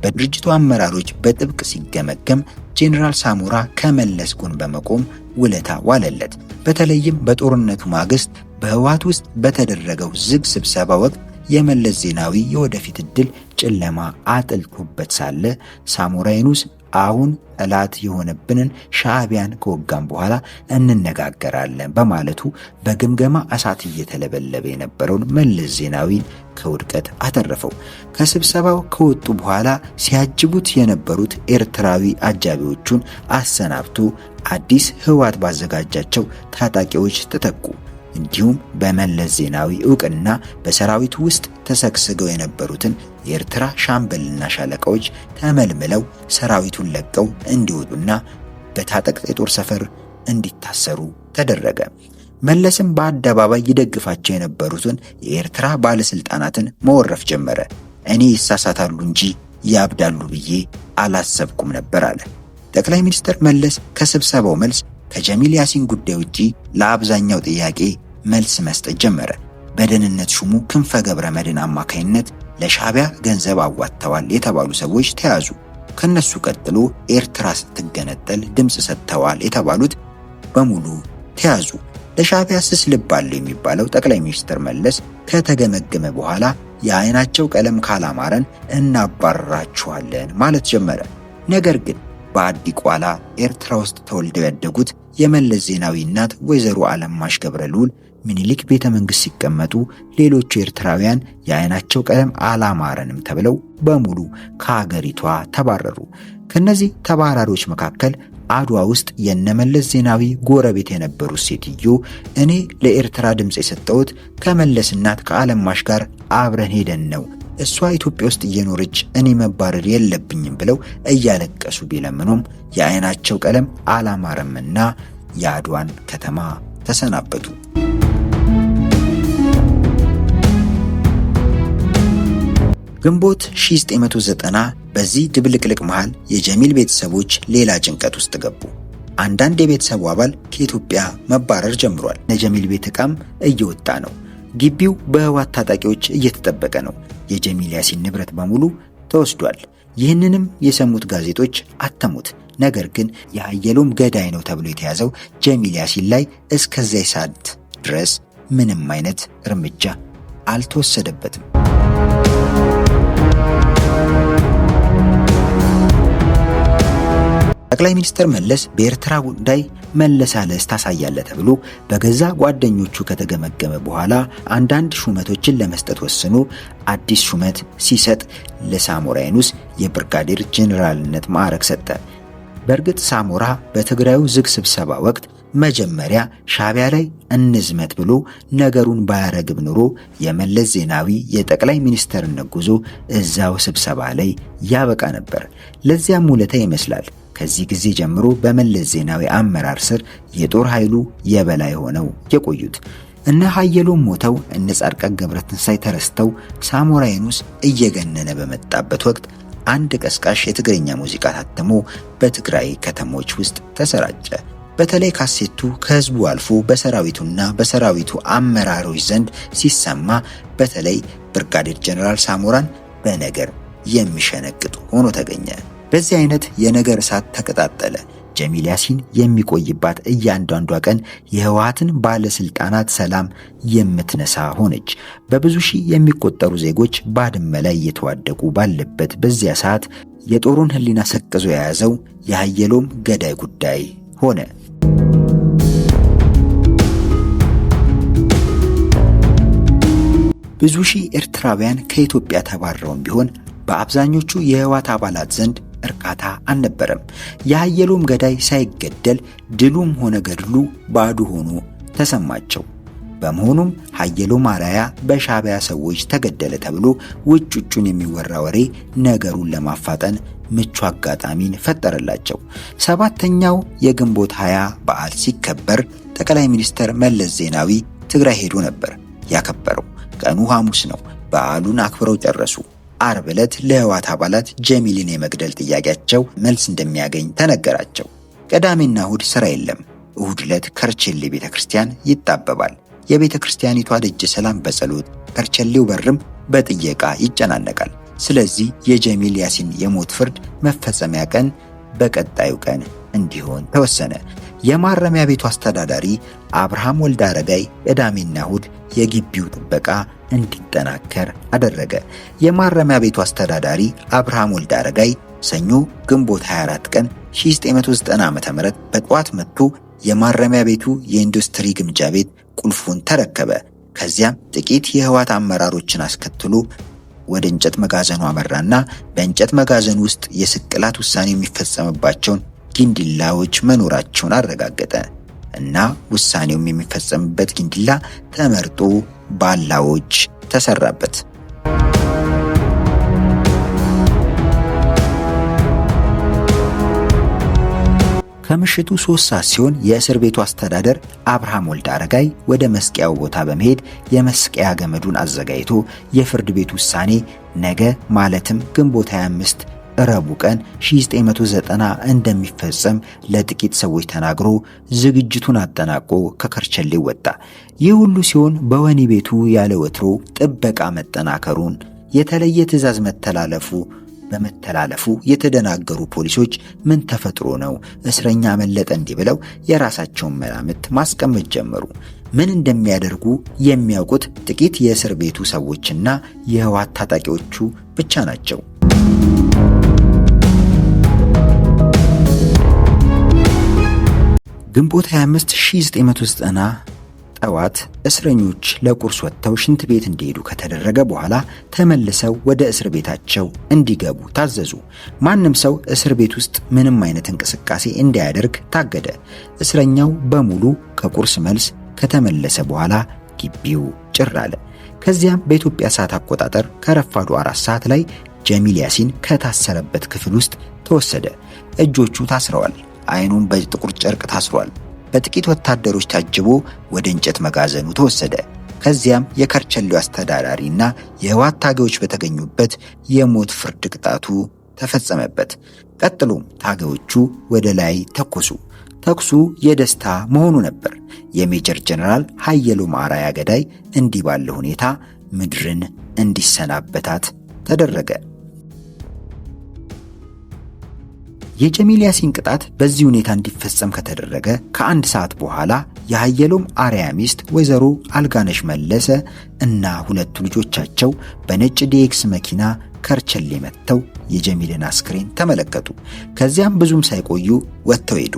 በድርጅቱ አመራሮች በጥብቅ ሲገመገም ጄኔራል ሳሞራ ከመለስ ጎን በመቆም ውለታ ዋለለት። በተለይም በጦርነቱ ማግስት በህወሓት ውስጥ በተደረገው ዝግ ስብሰባ ወቅት የመለስ ዜናዊ የወደፊት ዕድል ጨለማ አጥልቶበት ሳለ ሳሞራ የኑስ አሁን ጠላት የሆነብንን ሻዕቢያን ከወጋም በኋላ እንነጋገራለን በማለቱ በግምገማ እሳት እየተለበለበ የነበረውን መለስ ዜናዊን ከውድቀት አተረፈው። ከስብሰባው ከወጡ በኋላ ሲያጅቡት የነበሩት ኤርትራዊ አጃቢዎቹን አሰናብቶ አዲስ ህወሓት ባዘጋጃቸው ታጣቂዎች ተተኩ። እንዲሁም በመለስ ዜናዊ ዕውቅና በሰራዊቱ ውስጥ ተሰግስገው የነበሩትን የኤርትራ ሻምበልና ሻለቃዎች ተመልምለው ሰራዊቱን ለቀው እንዲወጡና በታጠቅ የጦር ሰፈር እንዲታሰሩ ተደረገ። መለስም በአደባባይ ይደግፋቸው የነበሩትን የኤርትራ ባለስልጣናትን መወረፍ ጀመረ። እኔ ይሳሳታሉ እንጂ ያብዳሉ ብዬ አላሰብኩም ነበር አለ። ጠቅላይ ሚኒስትር መለስ ከስብሰባው መልስ ከጀሚል ያሲን ጉዳይ ውጪ ለአብዛኛው ጥያቄ መልስ መስጠት ጀመረ። በደህንነት ሹሙ ክንፈ ገብረ መድህን አማካይነት ለሻዕቢያ ገንዘብ አዋጥተዋል የተባሉ ሰዎች ተያዙ። ከነሱ ቀጥሎ ኤርትራ ስትገነጠል ድምጽ ሰጥተዋል የተባሉት በሙሉ ተያዙ። ለሻዕቢያ ስስ ልብ አለው የሚባለው ጠቅላይ ሚኒስትር መለስ ከተገመገመ በኋላ የአይናቸው ቀለም ካላማረን እናባረራቸዋለን ማለት ጀመረ። ነገር ግን በአዲ ቋላ ኤርትራ ውስጥ ተወልደው ያደጉት የመለስ ዜናዊ እናት ወይዘሮ አለማሽ ገብረልዑል ምኒልክ ቤተ መንግስት ሲቀመጡ ሌሎቹ ኤርትራውያን የአይናቸው ቀለም አላማረንም ተብለው በሙሉ ከሀገሪቷ ተባረሩ። ከነዚህ ተባራሪዎች መካከል አድዋ ውስጥ የነመለስ ዜናዊ ጎረቤት የነበሩት ሴትዮ እኔ ለኤርትራ ድምፅ የሰጠሁት ከመለስ እናት ከዓለማሽ ጋር አብረን ሄደን ነው፣ እሷ ኢትዮጵያ ውስጥ እየኖረች እኔ መባረር የለብኝም ብለው እያለቀሱ ቢለምኑም የዓይናቸው ቀለም አላማረምና የአድዋን ከተማ ተሰናበቱ። ግንቦት 1990 በዚህ ድብልቅልቅ መሃል የጀሚል ቤተሰቦች ሌላ ጭንቀት ውስጥ ገቡ። አንዳንድ የቤተሰቡ አባል ከኢትዮጵያ መባረር ጀምሯል። የጀሚል ቤት ዕቃም እየወጣ ነው። ግቢው በህወሓት ታጣቂዎች እየተጠበቀ ነው። የጀሚል ያሲን ንብረት በሙሉ ተወስዷል። ይህንንም የሰሙት ጋዜጦች አተሙት። ነገር ግን የሀየሎም ገዳይ ነው ተብሎ የተያዘው ጀሚል ያሲን ላይ እስከዚያ ሰዓት ድረስ ምንም አይነት እርምጃ አልተወሰደበትም። ጠቅላይ ሚኒስትር መለስ በኤርትራ ጉዳይ መለሳለስ ታሳያለ ተብሎ በገዛ ጓደኞቹ ከተገመገመ በኋላ አንዳንድ ሹመቶችን ለመስጠት ወስኖ አዲስ ሹመት ሲሰጥ ለሳሞራ የኑስ የብርጋዴር ጄኔራልነት ማዕረግ ሰጠ። በእርግጥ ሳሞራ በትግራዩ ዝግ ስብሰባ ወቅት መጀመሪያ ሻዕቢያ ላይ እንዝመት ብሎ ነገሩን ባያረግብ ኑሮ የመለስ ዜናዊ የጠቅላይ ሚኒስትርነት ጉዞ እዛው ስብሰባ ላይ ያበቃ ነበር። ለዚያም ውለታ ይመስላል ከዚህ ጊዜ ጀምሮ በመለስ ዜናዊ አመራር ስር የጦር ኃይሉ የበላይ ሆነው የቆዩት። እነ ሀየሎም ሞተው እነ ጻድቃን ገብረትንሳይ ተረስተው ሳሞራ የኑስ እየገነነ በመጣበት ወቅት አንድ ቀስቃሽ የትግርኛ ሙዚቃ ታትሞ በትግራይ ከተሞች ውስጥ ተሰራጨ። በተለይ ካሴቱ ከህዝቡ አልፎ በሰራዊቱና በሰራዊቱ አመራሮች ዘንድ ሲሰማ በተለይ ብርጋዴር ጄኔራል ሳሞራን በነገር የሚሸነቅጥ ሆኖ ተገኘ። በዚህ አይነት የነገር እሳት ተቀጣጠለ። ጀሚል ያሲን የሚቆይባት እያንዳንዷ ቀን የህወሓትን ባለስልጣናት ሰላም የምትነሳ ሆነች። በብዙ ሺህ የሚቆጠሩ ዜጎች ባድመ ላይ እየተዋደቁ ባለበት በዚያ ሰዓት የጦሩን ህሊና ሰቅዞ የያዘው የሀየሎም ገዳይ ጉዳይ ሆነ። ብዙ ሺህ ኤርትራውያን ከኢትዮጵያ ተባረውም ቢሆን በአብዛኞቹ የህወሓት አባላት ዘንድ እርካታ አልነበረም። የሀየሎም ገዳይ ሳይገደል ድሉም ሆነ ገድሉ ባዶ ሆኖ ተሰማቸው። በመሆኑም ሀየሎም አርአያ በሻዕቢያ ሰዎች ተገደለ ተብሎ ውጭጩን የሚወራ ወሬ ነገሩን ለማፋጠን ምቹ አጋጣሚን ፈጠረላቸው። ሰባተኛው የግንቦት 20 በዓል ሲከበር ጠቅላይ ሚኒስትር መለስ ዜናዊ ትግራይ ሄዶ ነበር ያከበረው። ቀኑ ሐሙስ ነው። በዓሉን አክብረው ጨረሱ። ዓርብ ዕለት ለህወሓት አባላት ጀሚልን የመግደል ጥያቄያቸው መልስ እንደሚያገኝ ተነገራቸው። ቅዳሜና እሁድ ስራ የለም። እሁድ ዕለት ከርቸሌ ቤተክርስቲያን ይጣበባል። የቤተክርስቲያኒቷ ደጀ ሰላም በጸሎት ከርቸሌው በርም በጥየቃ ይጨናነቃል። ስለዚህ የጀሚል ያሲን የሞት ፍርድ መፈጸሚያ ቀን በቀጣዩ ቀን እንዲሆን ተወሰነ። የማረሚያ ቤቱ አስተዳዳሪ አብርሃም ወልደ አረጋይ ቅዳሜና እሁድ የግቢው ጥበቃ እንዲጠናከር አደረገ። የማረሚያ ቤቱ አስተዳዳሪ አብርሃም ወልደ አረጋይ ሰኞ ግንቦት 24 ቀን 1990 ዓ.ም በጠዋት መጥቶ የማረሚያ ቤቱ የኢንዱስትሪ ግምጃ ቤት ቁልፉን ተረከበ። ከዚያም ጥቂት የህወሓት አመራሮችን አስከትሎ ወደ እንጨት መጋዘኑ አመራና በእንጨት መጋዘኑ ውስጥ የስቅላት ውሳኔ የሚፈጸምባቸውን ጊንዲላዎች መኖራቸውን አረጋገጠ እና ውሳኔውም የሚፈጸምበት ጊንዲላ ተመርጦ ባላዎች ተሰራበት። ከምሽቱ 3 ሰዓት ሲሆን የእስር ቤቱ አስተዳደር አብርሃም ወልደ አረጋይ ወደ መስቀያው ቦታ በመሄድ የመስቀያ ገመዱን አዘጋጅቶ የፍርድ ቤት ውሳኔ ነገ ማለትም ግንቦት 25 ረቡዕ ቀን 1990 እንደሚፈጸም ለጥቂት ሰዎች ተናግሮ ዝግጅቱን አጠናቆ ከከርቸሌ ወጣ። ይህ ሁሉ ሲሆን በወህኒ ቤቱ ያለ ወትሮ ጥበቃ መጠናከሩን የተለየ ትዕዛዝ በመተላለፉ የተደናገሩ ፖሊሶች ምን ተፈጥሮ ነው እስረኛ መለጠ እንዲህ ብለው የራሳቸውን መላምት ማስቀመጥ ጀመሩ። ምን እንደሚያደርጉ የሚያውቁት ጥቂት የእስር ቤቱ ሰዎችና የህወሓት ታጣቂዎቹ ብቻ ናቸው። ግንቦት 25 1990 ጠዋት እስረኞች ለቁርስ ወጥተው ሽንት ቤት እንዲሄዱ ከተደረገ በኋላ ተመልሰው ወደ እስር ቤታቸው እንዲገቡ ታዘዙ። ማንም ሰው እስር ቤት ውስጥ ምንም አይነት እንቅስቃሴ እንዳያደርግ ታገደ። እስረኛው በሙሉ ከቁርስ መልስ ከተመለሰ በኋላ ግቢው ጭር አለ። ከዚያም በኢትዮጵያ ሰዓት አቆጣጠር ከረፋዱ 4 ሰዓት ላይ ጀሚል ያሲን ከታሰረበት ክፍል ውስጥ ተወሰደ። እጆቹ ታስረዋል። አይኑም በጥቁር ጨርቅ ታስሯል። በጥቂት ወታደሮች ታጅቦ ወደ እንጨት መጋዘኑ ተወሰደ። ከዚያም የከርቸሌው አስተዳዳሪና የህወሓት ታጋዮች በተገኙበት የሞት ፍርድ ቅጣቱ ተፈጸመበት። ቀጥሎም ታጋዮቹ ወደ ላይ ተኮሱ። ተኩሱ የደስታ መሆኑ ነበር። የሜጀር ጀነራል ሀየሎም አርአያ ገዳይ እንዲህ ባለ ሁኔታ ምድርን እንዲሰናበታት ተደረገ። የጀሚል ያሲን ቅጣት በዚህ ሁኔታ እንዲፈጸም ከተደረገ ከ1 ሰዓት በኋላ የሀየሎም አርአያ ሚስት ወይዘሮ አልጋነሽ መለሰ እና 2 ልጆቻቸው በነጭ ዲኤክስ መኪና ከርቸሌ መጥተው የጀሚልን አስክሬን ተመለከቱ። ከዚያም ብዙም ሳይቆዩ ወጥተው ሄዱ።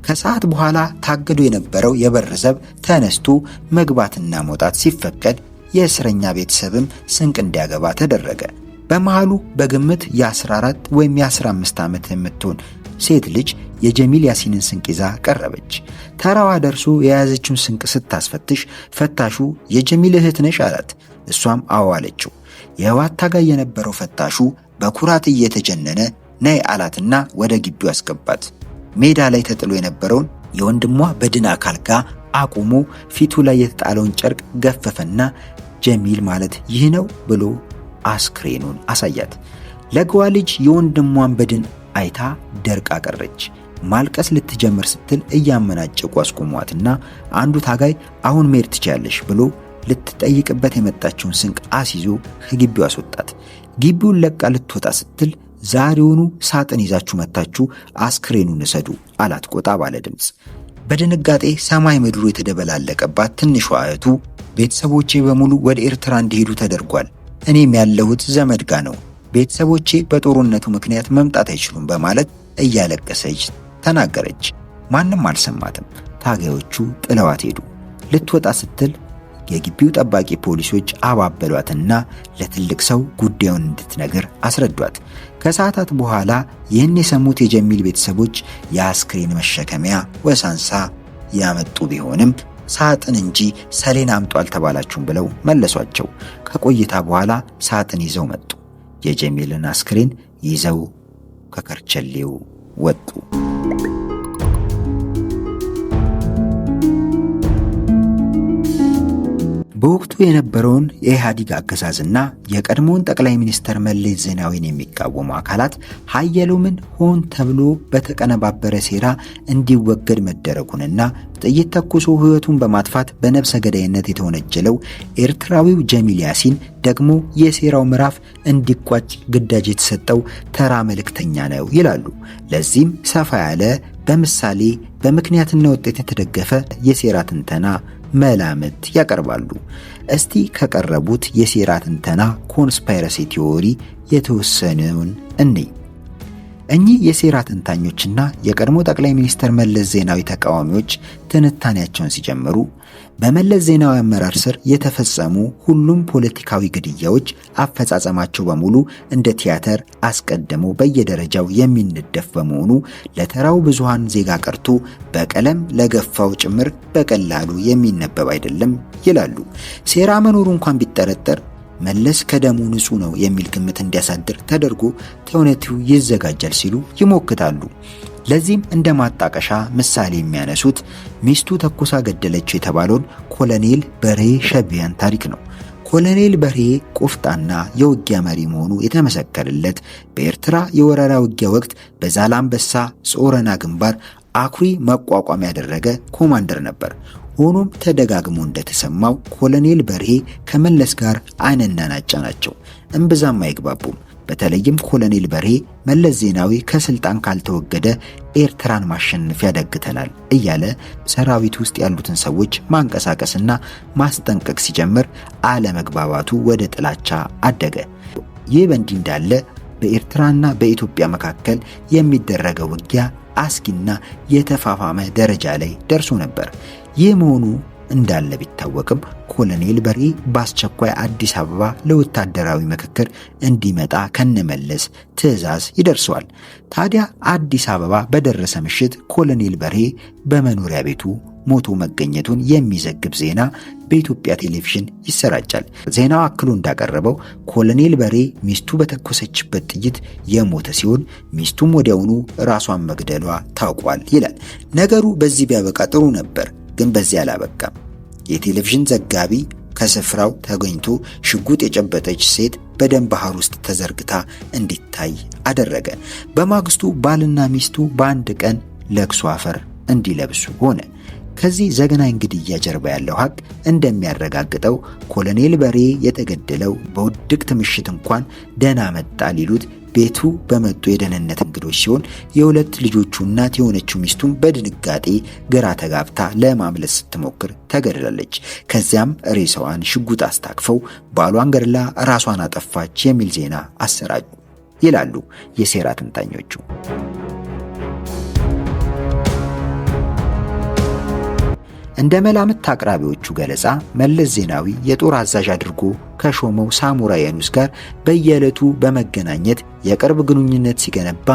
ከሰዓት በኋላ ታግዶ የነበረው የበር ዘብ ተነስቶ መግባትና መውጣት ሲፈቀድ የእስረኛ ቤተሰብም ስንቅ እንዲያገባ ተደረገ። በመሃሉ በግምት የ14 ወይም የ15 ዓመት የምትሆን ሴት ልጅ የጀሚል ያሲንን ስንቅ ይዛ ቀረበች። ተራዋ ደርሶ የያዘችውን ስንቅ ስታስፈትሽ ፈታሹ የጀሚል እህት ነሽ አላት። እሷም አዎ አለችው። የህወሓት ታጋይ የነበረው ፈታሹ በኩራት እየተጀነነ ነይ አላትና ወደ ግቢው አስገባት። ሜዳ ላይ ተጥሎ የነበረውን የወንድሟ በድን አካል ጋር አቁሞ ፊቱ ላይ የተጣለውን ጨርቅ ገፈፈና ጀሚል ማለት ይህ ነው ብሎ አስክሬኑን አሳያት። ለገዋ ልጅ የወንድሟን በድን አይታ ደርቃ ቀረች። ማልቀስ ልትጀምር ስትል እያመናጨቁ አስቆሟትና አንዱ ታጋይ አሁን መሄድ ትችያለሽ ብሎ ልትጠይቅበት የመጣችውን ስንቅ አስይዞ ከግቢው አስወጣት። ግቢውን ለቃ ልትወጣ ስትል ዛሬውኑ ሳጥን ይዛችሁ መታችሁ አስክሬኑን እሰዱ አላት ቆጣ ባለ ድምፅ። በድንጋጤ ሰማይ ምድሩ የተደበላለቀባት ትንሿ እህቱ ቤተሰቦቼ በሙሉ ወደ ኤርትራ እንዲሄዱ ተደርጓል፣ እኔም ያለሁት ዘመድ ጋ ነው፣ ቤተሰቦቼ በጦርነቱ ምክንያት መምጣት አይችሉም በማለት እያለቀሰች ተናገረች። ማንም አልሰማትም። ታጋዮቹ ጥለዋት ሄዱ። ልትወጣ ስትል የግቢው ጠባቂ ፖሊሶች አባበሏትና ለትልቅ ሰው ጉዳዩን እንድትነግር አስረዷት። ከሰዓታት በኋላ ይህን የሰሙት የጀሚል ቤተሰቦች የአስክሬን መሸከሚያ ወሳንሳ ያመጡ ቢሆንም ሳጥን እንጂ ሰሌን አምጡ አልተባላችሁም ብለው መለሷቸው። ከቆይታ በኋላ ሳጥን ይዘው መጡ። የጀሚልን አስክሬን ይዘው ከከርቸሌው ወጡ። በወቅቱ የነበረውን የኢህአዴግ አገዛዝና የቀድሞውን ጠቅላይ ሚኒስትር መለስ ዜናዊን የሚቃወሙ አካላት ሀየሎምን ሆን ተብሎ በተቀነባበረ ሴራ እንዲወገድ መደረጉንና ጥይት ተኩሶ ሕይወቱን በማጥፋት በነፍሰ ገዳይነት የተወነጀለው ኤርትራዊው ጀሚል ያሲን ደግሞ የሴራው ምዕራፍ እንዲቋጭ ግዳጅ የተሰጠው ተራ መልእክተኛ ነው ይላሉ። ለዚህም ሰፋ ያለ በምሳሌ በምክንያትና ውጤት የተደገፈ የሴራ ትንተና መላምት ያቀርባሉ። እስቲ ከቀረቡት የሴራ ትንተና ኮንስፓይረሲ ቲዮሪ የተወሰነውን እንይ። እኚህ የሴራ ተንታኞችና የቀድሞ ጠቅላይ ሚኒስትር መለስ ዜናዊ ተቃዋሚዎች ትንታኔያቸውን ሲጀምሩ በመለስ ዜናዊ አመራር ስር የተፈጸሙ ሁሉም ፖለቲካዊ ግድያዎች አፈጻጸማቸው በሙሉ እንደ ቲያትር አስቀድሞ በየደረጃው የሚነደፍ በመሆኑ ለተራው ብዙሃን ዜጋ ቀርቶ በቀለም ለገፋው ጭምር በቀላሉ የሚነበብ አይደለም ይላሉ። ሴራ መኖሩ እንኳን ቢጠረጠር መለስ ከደሙ ንጹህ ነው የሚል ግምት እንዲያሳድር ተደርጎ ተውኔቱ ይዘጋጃል ሲሉ ይሞክታሉ። ለዚህም እንደ ማጣቀሻ ምሳሌ የሚያነሱት ሚስቱ ተኩሳ ገደለችው የተባለውን ኮሎኔል በርሄ ሸቢያን ታሪክ ነው። ኮሎኔል በርሄ ቆፍጣና የውጊያ መሪ መሆኑ የተመሰከረለት በኤርትራ የወረራ ውጊያ ወቅት በዛላምበሳ ጾረና ግንባር አኩሪ መቋቋም ያደረገ ኮማንደር ነበር። ሆኖም ተደጋግሞ እንደተሰማው ኮሎኔል በርሄ ከመለስ ጋር አይንና ናጫ ናቸው፣ እምብዛም አይግባቡም። በተለይም ኮሎኔል በርሄ መለስ ዜናዊ ከስልጣን ካልተወገደ ኤርትራን ማሸነፍ ያዳግተናል እያለ ሰራዊት ውስጥ ያሉትን ሰዎች ማንቀሳቀስና ማስጠንቀቅ ሲጀምር አለመግባባቱ ወደ ጥላቻ አደገ። ይህ በእንዲህ እንዳለ በኤርትራና በኢትዮጵያ መካከል የሚደረገው ውጊያ አስጊና የተፋፋመ ደረጃ ላይ ደርሶ ነበር። ይህ መሆኑ እንዳለ ቢታወቅም ኮሎኔል በርሄ በአስቸኳይ አዲስ አበባ ለወታደራዊ ምክክር እንዲመጣ ከነመለስ ትዕዛዝ ይደርሰዋል። ታዲያ አዲስ አበባ በደረሰ ምሽት ኮሎኔል በርሄ በመኖሪያ ቤቱ ሞቶ መገኘቱን የሚዘግብ ዜና በኢትዮጵያ ቴሌቪዥን ይሰራጫል። ዜናው አክሎ እንዳቀረበው ኮሎኔል በርሄ ሚስቱ በተኮሰችበት ጥይት የሞተ ሲሆን ሚስቱም ወዲያውኑ ራሷን መግደሏ ታውቋል ይላል። ነገሩ በዚህ ቢያበቃ ጥሩ ነበር፣ ግን በዚህ አላበቃም። የቴሌቪዥን ዘጋቢ ከስፍራው ተገኝቶ ሽጉጥ የጨበጠች ሴት በደም ባህር ውስጥ ተዘርግታ እንዲታይ አደረገ። በማግስቱ ባልና ሚስቱ በአንድ ቀን ለቅሶ አፈር እንዲለብሱ ሆነ። ከዚህ ዘግናኝ ግድያ ጀርባ ያለው ሀቅ እንደሚያረጋግጠው ኮሎኔል በርሄ የተገደለው በውድቅት ምሽት እንኳን ደህና መጣ ሊሉት ቤቱ በመጡ የደህንነት እንግዶች ሲሆን የሁለት ልጆቹ እናት የሆነችው ሚስቱም በድንጋጤ ግራ ተጋብታ ለማምለጥ ስትሞክር ተገድላለች። ከዚያም ሬሳዋን ሽጉጥ አስታቅፈው ባሏን ገድላ ራሷን አጠፋች የሚል ዜና አሰራጩ ይላሉ የሴራ ተንታኞቹ። እንደ መላምት አቅራቢዎቹ ገለጻ መለስ ዜናዊ የጦር አዛዥ አድርጎ ከሾመው ሳሞራ የኑስ ጋር በየዕለቱ በመገናኘት የቅርብ ግንኙነት ሲገነባ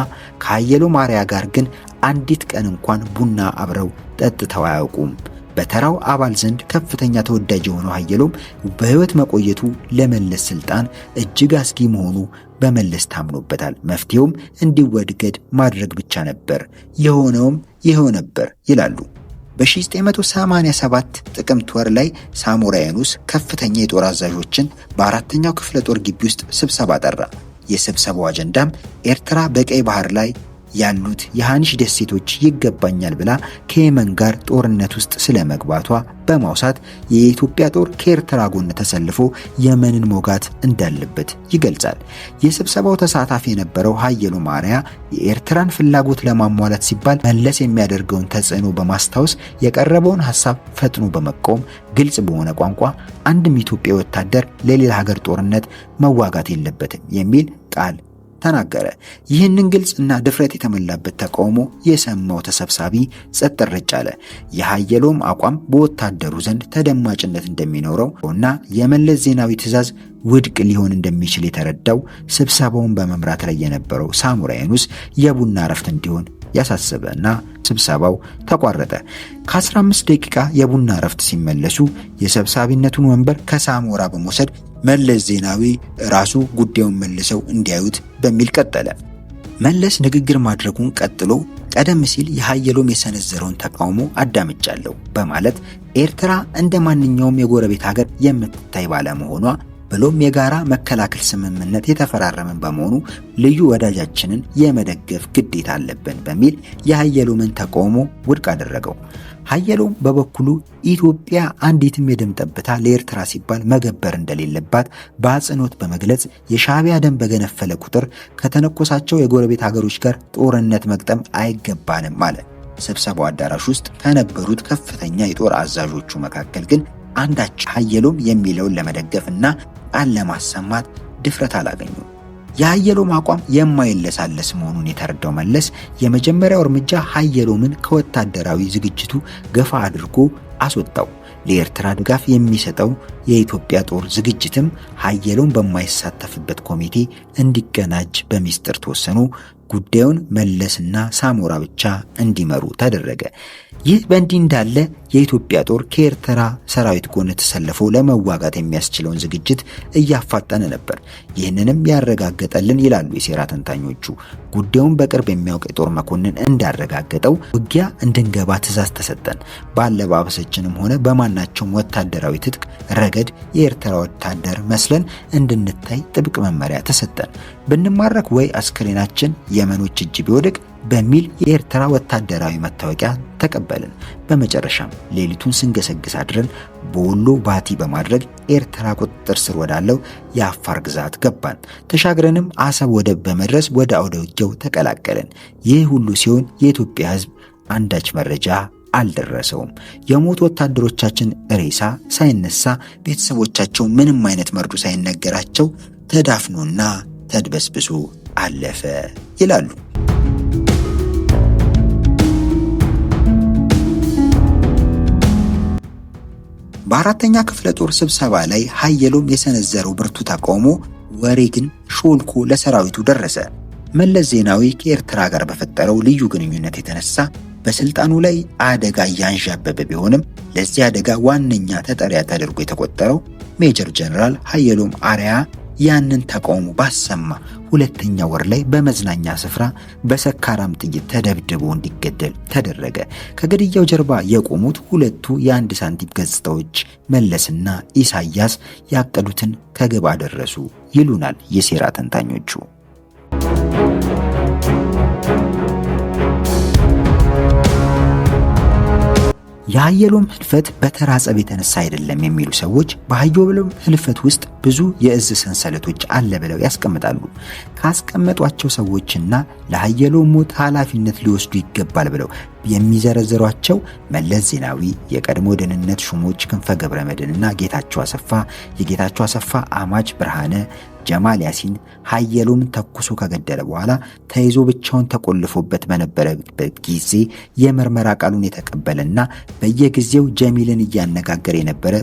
ከሀየሎም አርአያ ጋር ግን አንዲት ቀን እንኳን ቡና አብረው ጠጥተው አያውቁም። በተራው አባል ዘንድ ከፍተኛ ተወዳጅ የሆነው ሀየሎም በሕይወት መቆየቱ ለመለስ ስልጣን እጅግ አስጊ መሆኑ በመለስ ታምኖበታል። መፍትሄውም እንዲወገድ ማድረግ ብቻ ነበር። የሆነውም ይኸው ነበር ይላሉ። በ1987 ጥቅምት ወር ላይ ሳሞራ የኑስ ከፍተኛ የጦር አዛዦችን በአራተኛው ክፍለ ጦር ግቢ ውስጥ ስብሰባ ጠራ። የስብሰባው አጀንዳም ኤርትራ በቀይ ባህር ላይ ያሉት የሃኒሽ ደሴቶች ይገባኛል ብላ ከየመን ጋር ጦርነት ውስጥ ስለመግባቷ በማውሳት የኢትዮጵያ ጦር ከኤርትራ ጎን ተሰልፎ የመንን ሞጋት እንዳለበት ይገልጻል። የስብሰባው ተሳታፊ የነበረው ሀየሎም አርአያ የኤርትራን ፍላጎት ለማሟላት ሲባል መለስ የሚያደርገውን ተጽዕኖ በማስታወስ የቀረበውን ሐሳብ ፈጥኖ በመቃወም ግልጽ በሆነ ቋንቋ አንድም ኢትዮጵያዊ ወታደር ለሌላ ሀገር ጦርነት መዋጋት የለበትም የሚል ቃል ተናገረ። ይህንን ግልጽ እና ድፍረት የተሞላበት ተቃውሞ የሰማው ተሰብሳቢ ጸጥ ረጭ አለ። የሀየሎም አቋም በወታደሩ ዘንድ ተደማጭነት እንደሚኖረው እና የመለስ ዜናዊ ትዕዛዝ ውድቅ ሊሆን እንደሚችል የተረዳው ስብሰባውን በመምራት ላይ የነበረው ሳሞራ የኑስ የቡና እረፍት እንዲሆን ያሳሰበና ስብሰባው ተቋረጠ። ከ15 ደቂቃ የቡና እረፍት ሲመለሱ የሰብሳቢነቱን ወንበር ከሳሞራ በመውሰድ መለስ ዜናዊ ራሱ ጉዳዩን መልሰው እንዲያዩት በሚል ቀጠለ። መለስ ንግግር ማድረጉን ቀጥሎ ቀደም ሲል የሀየሎም የሰነዘረውን ተቃውሞ አዳምጫለሁ በማለት ኤርትራ እንደ ማንኛውም የጎረቤት ሀገር የምትታይ ባለመሆኗ ብሎም የጋራ መከላከል ስምምነት የተፈራረመን በመሆኑ ልዩ ወዳጃችንን የመደገፍ ግዴታ አለብን በሚል የሀየሎምን ተቃውሞ ውድቅ አደረገው። ሀየሎም በበኩሉ ኢትዮጵያ አንዲትም የደም ጠብታ ለኤርትራ ሲባል መገበር እንደሌለባት በአጽንኦት በመግለጽ የሻዕቢያ ደም በገነፈለ ቁጥር ከተነኮሳቸው የጎረቤት ሀገሮች ጋር ጦርነት መግጠም አይገባንም አለ። ስብሰባው አዳራሽ ውስጥ ከነበሩት ከፍተኛ የጦር አዛዦቹ መካከል ግን አንዳች ሀየሎም የሚለውን ለመደገፍና ቃል ለማሰማት ድፍረት አላገኙም። የሀየሎም አቋም የማይለሳለስ መሆኑን የተረዳው መለስ የመጀመሪያው እርምጃ ሀየሎምን ከወታደራዊ ዝግጅቱ ገፋ አድርጎ አስወጣው። ለኤርትራ ድጋፍ የሚሰጠው የኢትዮጵያ ጦር ዝግጅትም ሀየሎም በማይሳተፍበት ኮሚቴ እንዲቀናጅ በሚስጥር ተወሰኑ። ጉዳዩን መለስና ሳሞራ ብቻ እንዲመሩ ተደረገ። ይህ በእንዲህ እንዳለ የኢትዮጵያ ጦር ከኤርትራ ሰራዊት ጎን ተሰልፎ ለመዋጋት የሚያስችለውን ዝግጅት እያፋጠነ ነበር። ይህንንም ያረጋገጠልን ይላሉ የሴራ ተንታኞቹ። ጉዳዩን በቅርብ የሚያውቅ የጦር መኮንን እንዳረጋገጠው ውጊያ እንድንገባ ትዕዛዝ ተሰጠን። ባለባበሳችንም ሆነ በማናቸውም ወታደራዊ ትጥቅ ረገድ የኤርትራ ወታደር መስለን እንድንታይ ጥብቅ መመሪያ ተሰጠን። ብንማረክ ወይ አስክሬናችን የመኖች እጅ ቢወድቅ በሚል የኤርትራ ወታደራዊ መታወቂያ ተቀበልን። በመጨረሻም ሌሊቱን ስንገሰግስ አድረን በወሎ ባቲ በማድረግ ኤርትራ ቁጥጥር ስር ወዳለው የአፋር ግዛት ገባን። ተሻግረንም አሰብ ወደብ በመድረስ ወደ አውደ ውጊያው ተቀላቀልን። ይህ ሁሉ ሲሆን የኢትዮጵያ ሕዝብ አንዳች መረጃ አልደረሰውም። የሞቱ ወታደሮቻችን ሬሳ ሳይነሳ ቤተሰቦቻቸው ምንም አይነት መርዶ ሳይነገራቸው ተዳፍኖና ተድበስብሶ አለፈ ይላሉ። በአራተኛ ክፍለ ጦር ስብሰባ ላይ ሀየሎም የሰነዘረው ብርቱ ተቃውሞ ወሬ ግን ሾልኮ ለሰራዊቱ ደረሰ። መለስ ዜናዊ ከኤርትራ ጋር በፈጠረው ልዩ ግንኙነት የተነሳ በስልጣኑ ላይ አደጋ ያንዣበበ ቢሆንም ለዚህ አደጋ ዋነኛ ተጠሪያ ተደርጎ የተቆጠረው ሜጀር ጀነራል ሀየሎም አርአያ ያንን ተቃውሞ ባሰማ ሁለተኛ ወር ላይ በመዝናኛ ስፍራ በሰካራም ጥይት ተደብድቦ እንዲገደል ተደረገ። ከግድያው ጀርባ የቆሙት ሁለቱ የአንድ ሳንቲም ገጽታዎች መለስና ኢሳያስ ያቀዱትን ከግብ አደረሱ ይሉናል የሴራ ተንታኞቹ። የሀየሎም ህልፈት በተራ ጸብ የተነሳ አይደለም የሚሉ ሰዎች በሀየሎም ህልፈት ውስጥ ብዙ የእዝ ሰንሰለቶች አለ ብለው ያስቀምጣሉ። ካስቀመጧቸው ሰዎችና ለሀየሎም ሞት ኃላፊነት ሊወስዱ ይገባል ብለው የሚዘረዝሯቸው መለስ ዜናዊ፣ የቀድሞ ደህንነት ሹሞች ክንፈ ገብረመድህንና ጌታቸው አሰፋ፣ የጌታቸው አሰፋ አማች ብርሃነ ጀማል ያሲን ሀየሎምን ተኩሶ ከገደለ በኋላ ተይዞ ብቻውን ተቆልፎበት በነበረበት ጊዜ የምርመራ ቃሉን የተቀበለና በየጊዜው ጀሚልን እያነጋገረ የነበረ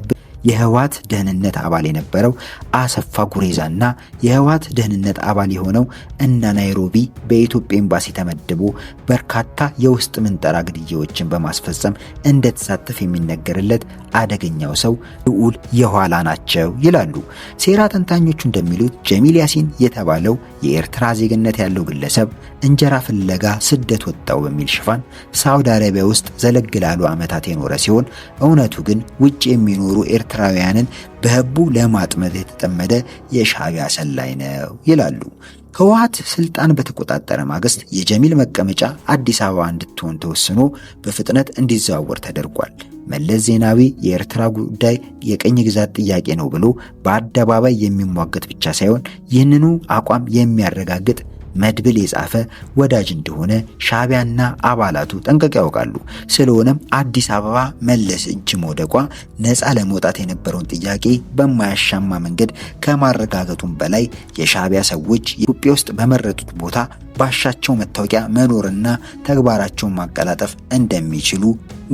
የህወሓት ደህንነት አባል የነበረው አሰፋ ጉሬዛና የህወሓት ደህንነት አባል የሆነው እና ናይሮቢ በኢትዮጵያ ኤምባሲ ተመድቦ በርካታ የውስጥ ምንጠራ ግድያዎችን በማስፈጸም እንደተሳተፈ የሚነገርለት አደገኛው ሰው ልዑል የኋላ ናቸው ይላሉ። ሴራ ተንታኞቹ እንደሚሉት ጀሚል ያሲን የተባለው የኤርትራ ዜግነት ያለው ግለሰብ እንጀራ ፍለጋ ስደት ወጣው በሚል ሽፋን ሳውዲ አረቢያ ውስጥ ዘለግ ላሉ ዓመታት የኖረ ሲሆን እውነቱ ግን ውጭ የሚኖሩ ኤርትራውያንን በህቡ ለማጥመድ የተጠመደ የሻዕቢያ ሰላይ ነው ይላሉ። ህወሓት ስልጣን በተቆጣጠረ ማግስት የጀሚል መቀመጫ አዲስ አበባ እንድትሆን ተወስኖ በፍጥነት እንዲዘዋወር ተደርጓል። መለስ ዜናዊ የኤርትራ ጉዳይ የቀኝ ግዛት ጥያቄ ነው ብሎ በአደባባይ የሚሟገት ብቻ ሳይሆን ይህንኑ አቋም የሚያረጋግጥ መድብል የጻፈ ወዳጅ እንደሆነ ሻዕቢያና አባላቱ ጠንቅቀው ያውቃሉ። ስለሆነም አዲስ አበባ መለስ እጅ መውደቋ ነፃ ለመውጣት የነበረውን ጥያቄ በማያሻማ መንገድ ከማረጋገጡም በላይ የሻዕቢያ ሰዎች ኢትዮጵያ ውስጥ በመረጡት ቦታ ባሻቸው መታወቂያ መኖርና ተግባራቸውን ማቀላጠፍ እንደሚችሉ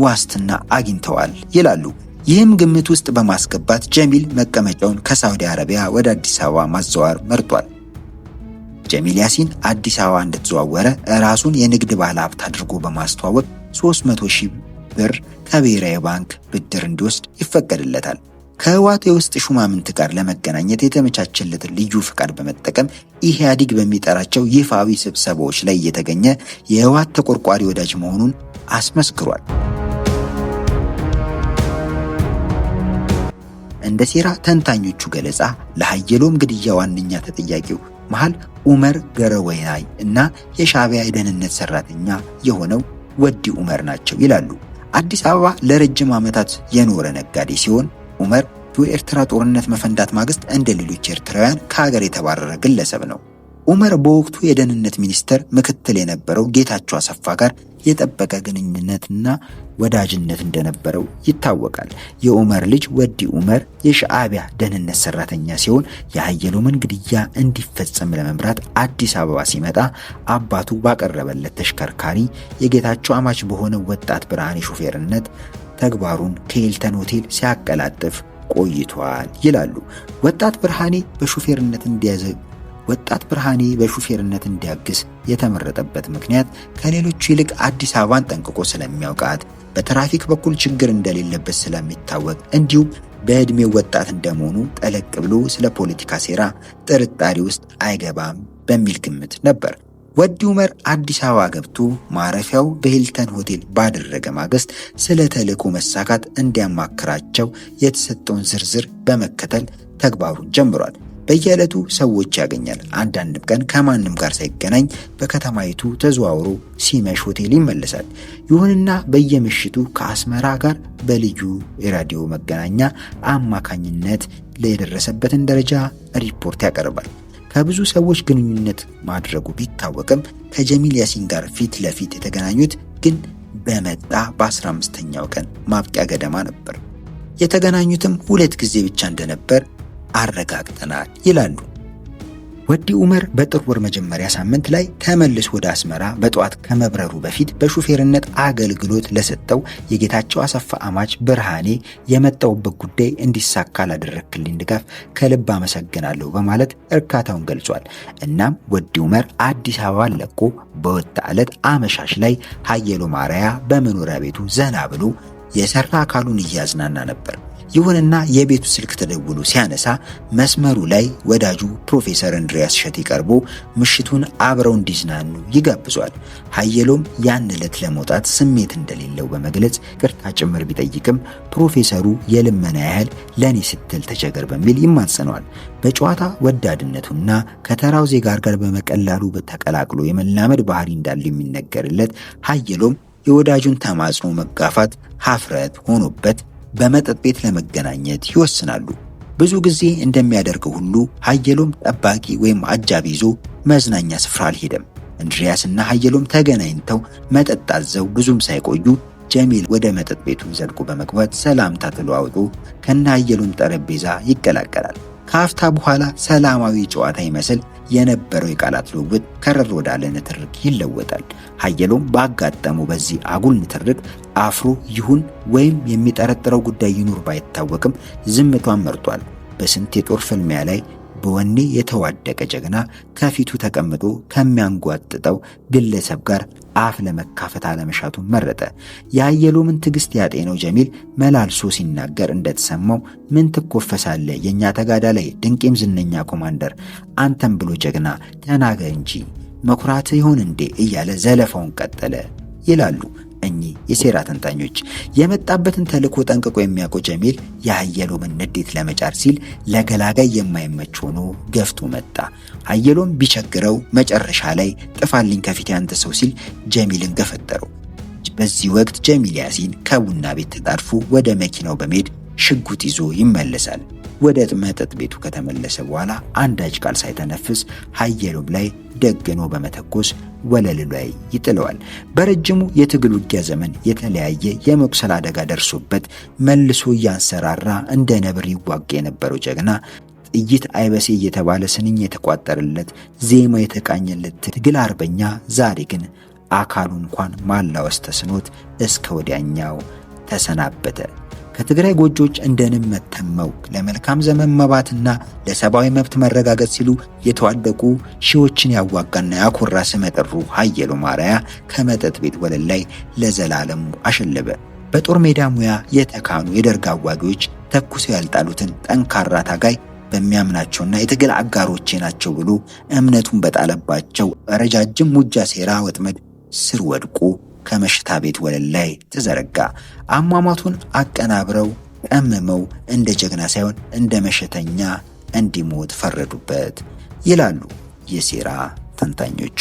ዋስትና አግኝተዋል ይላሉ። ይህም ግምት ውስጥ በማስገባት ጀሚል መቀመጫውን ከሳውዲ አረቢያ ወደ አዲስ አበባ ማዘዋወር መርጧል። ጀሚል ያሲን አዲስ አበባ እንደተዘዋወረ ራሱን የንግድ ባለ ሀብት አድርጎ በማስተዋወቅ 300,000 ብር ከብሔራዊ ባንክ ብድር እንዲወስድ ይፈቀድለታል። ከህወሓት የውስጥ ሹማምንት ጋር ለመገናኘት የተመቻቸለትን ልዩ ፍቃድ በመጠቀም ኢህአዴግ በሚጠራቸው ይፋዊ ስብሰባዎች ላይ እየተገኘ የህወሓት ተቆርቋሪ ወዳጅ መሆኑን አስመስክሯል። እንደ ሴራ ተንታኞቹ ገለጻ ለሀየሎም ግድያ ዋነኛ ተጠያቂው መሃል ኡመር ገረወይናይ እና የሻዕቢያ የደህንነት ሰራተኛ የሆነው ወዲ ኡመር ናቸው ይላሉ። አዲስ አበባ ለረጅም ዓመታት የኖረ ነጋዴ ሲሆን ኡመር በኤርትራ ጦርነት መፈንዳት ማግስት እንደ ሌሎች ኤርትራውያን ከሀገር የተባረረ ግለሰብ ነው። ኡመር በወቅቱ የደህንነት ሚኒስተር ምክትል የነበረው ጌታቸው አሰፋ ጋር የጠበቀ ግንኙነትና ወዳጅነት እንደነበረው ይታወቃል። የኡመር ልጅ ወዲ ኡመር የሻዕቢያ ደህንነት ሰራተኛ ሲሆን የሀየሎምን ግድያ እንዲፈጸም ለመምራት አዲስ አበባ ሲመጣ አባቱ ባቀረበለት ተሽከርካሪ የጌታቸው አማች በሆነ ወጣት ብርሃኔ ሹፌርነት ተግባሩን ከሂልተን ሆቴል ሲያቀላጥፍ ቆይቷል ይላሉ። ወጣት ብርሃኔ በሹፌርነት እንዲያግዝ የተመረጠበት ምክንያት ከሌሎቹ ይልቅ አዲስ አበባን ጠንቅቆ ስለሚያውቃት፣ በትራፊክ በኩል ችግር እንደሌለበት ስለሚታወቅ፣ እንዲሁም በዕድሜው ወጣት እንደመሆኑ ጠለቅ ብሎ ስለ ፖለቲካ ሴራ ጥርጣሬ ውስጥ አይገባም በሚል ግምት ነበር። ወዲ ኡመር አዲስ አበባ ገብቶ ማረፊያው በሂልተን ሆቴል ባደረገ ማግስት ስለ ተልእኮ መሳካት እንዲያማክራቸው የተሰጠውን ዝርዝር በመከተል ተግባሩን ጀምሯል። በየዕለቱ ሰዎች ያገኛል። አንዳንድም ቀን ከማንም ጋር ሳይገናኝ በከተማይቱ ተዘዋውሮ ሲመሽ ሆቴል ይመለሳል። ይሁንና በየምሽቱ ከአስመራ ጋር በልዩ የራዲዮ መገናኛ አማካኝነት የደረሰበትን ደረጃ ሪፖርት ያቀርባል። ከብዙ ሰዎች ግንኙነት ማድረጉ ቢታወቅም ከጀሚል ያሲን ጋር ፊት ለፊት የተገናኙት ግን በመጣ በ15ኛው ቀን ማብቂያ ገደማ ነበር። የተገናኙትም 2 ጊዜ ብቻ እንደነበር አረጋግጠናል ይላሉ። ወዲ ዑመር በጥር ወር መጀመሪያ ሳምንት ላይ ተመልሶ ወደ አስመራ በጠዋት ከመብረሩ በፊት በሹፌርነት አገልግሎት ለሰጠው የጌታቸው አሰፋ አማች ብርሃኔ የመጣውበት ጉዳይ እንዲሳካ ላደረክልኝ ድጋፍ ከልብ አመሰግናለሁ በማለት እርካታውን ገልጿል። እናም ወዲ ዑመር አዲስ አበባን ለቆ በወጣ ዕለት አመሻሽ ላይ ሀየሎም አርአያ በመኖሪያ ቤቱ ዘና ብሎ የሰራ አካሉን እያዝናና ነበር። ይሁንና የቤቱ ስልክ ተደውሎ ሲያነሳ መስመሩ ላይ ወዳጁ ፕሮፌሰር እንድሪያስ እሸቴ ቀርቦ ምሽቱን አብረው እንዲዝናኑ ይጋብዟል። ሀየሎም ያን ዕለት ለመውጣት ስሜት እንደሌለው በመግለጽ ቅርታ ጭምር ቢጠይቅም ፕሮፌሰሩ የልመና ያህል ለኔ ስትል ተቸገር በሚል ይማጸነዋል። በጨዋታ ወዳድነቱና ከተራው ዜጋ ጋር በመቀላሉ ተቀላቅሎ የመላመድ ባህሪ እንዳለው የሚነገርለት ሀየሎም የወዳጁን ተማጽኖ መጋፋት ሀፍረት ሆኖበት በመጠጥ ቤት ለመገናኘት ይወስናሉ። ብዙ ጊዜ እንደሚያደርገው ሁሉ ሀየሎም ጠባቂ ወይም አጃቢ ይዞ መዝናኛ ስፍራ አልሄደም። እንድሪያስና ሀየሎም ተገናኝተው መጠጥ አዘው ብዙም ሳይቆዩ ጀሚል ወደ መጠጥ ቤቱ ዘልቆ በመግባት ሰላምታ ተለዋውጦ ከነ ሀየሎም ጠረጴዛ ይቀላቀላል። ከአፍታ በኋላ ሰላማዊ ጨዋታ ይመስል የነበረው የቃላት ልውውጥ ከረር ወዳለ ንትርክ ይለወጣል። ሀየሎም ባጋጠመው በዚህ አጉል ንትርክ አፍሮ ይሁን ወይም የሚጠረጥረው ጉዳይ ይኑር ባይታወቅም ዝምቷን መርጧል። በስንት የጦር ፍልሚያ ላይ በወኔ የተዋደቀ ጀግና ከፊቱ ተቀምጦ ከሚያንጓጥጠው ግለሰብ ጋር አፍ ለመካፈት አለመሻቱን መረጠ። የሀየሎምን ትዕግስት ያጤነው ጀሚል መላልሶ ሲናገር እንደተሰማው ምን ትኮፈሳለህ የኛ ተጋዳላይ ድንቄም ዝነኛ ኮማንደር፣ አንተም ብሎ ጀግና ተናገር እንጂ መኩራት ይሆን እንዴ እያለ ዘለፋውን ቀጠለ ይላሉ እኚህ የሴራ ተንታኞች። የመጣበትን ተልእኮ ጠንቅቆ የሚያውቀው ጀሚል የሀየሎምን ንዴት ለመጫር ሲል ለገላጋይ የማይመች ሆኖ ገፍቶ መጣ። ሀየሎም ቢቸግረው መጨረሻ ላይ ጥፋልኝ ከፊት ያንተ ሰው ሲል ጀሚልን ገፈጠረው። በዚህ ወቅት ጀሚል ያሲን ከቡና ቤት ተጣድፎ ወደ መኪናው በመሄድ ሽጉጥ ይዞ ይመለሳል። ወደ መጠጥ ቤቱ ከተመለሰ በኋላ አንዳች ቃል ሳይተነፍስ ሀየሎም ላይ ደግኖ በመተኮስ ወለሉ ላይ ይጥለዋል። በረጅሙ የትግል ውጊያ ዘመን የተለያየ የመቁሰል አደጋ ደርሶበት መልሶ እያንሰራራ እንደ ነብር ይዋጋ የነበረው ጀግና ጥይት አይበሴ እየተባለ ስንኝ የተቋጠረለት ዜማ የተቃኘለት ትግል አርበኛ ዛሬ ግን አካሉ እንኳን ማላወስ ተስኖት እስከ ወዲያኛው ተሰናበተ። ከትግራይ ጎጆች እንደንም መተመው ለመልካም ዘመን መባትና ለሰብአዊ መብት መረጋገጥ ሲሉ የተዋደቁ ሺዎችን ያዋጋና ያኮራ ስመጥሩ ሀየሎም አርአያ ከመጠጥ ቤት ወለል ላይ ለዘላለሙ አሸለበ። በጦር ሜዳ ሙያ የተካኑ የደርግ አዋጊዎች ተኩሰው ያልጣሉትን ጠንካራ ታጋይ በሚያምናቸውና የትግል አጋሮቼ ናቸው ብሎ እምነቱን በጣለባቸው ረጃጅም ሙጃ ሴራ ወጥመድ ስር ወድቆ ከመሽታ ቤት ወለል ላይ ተዘረጋ። አሟሟቱን አቀናብረው ቀምመው እንደ ጀግና ሳይሆን እንደ መሸተኛ እንዲሞት ፈረዱበት ይላሉ የሴራ ተንታኞቹ።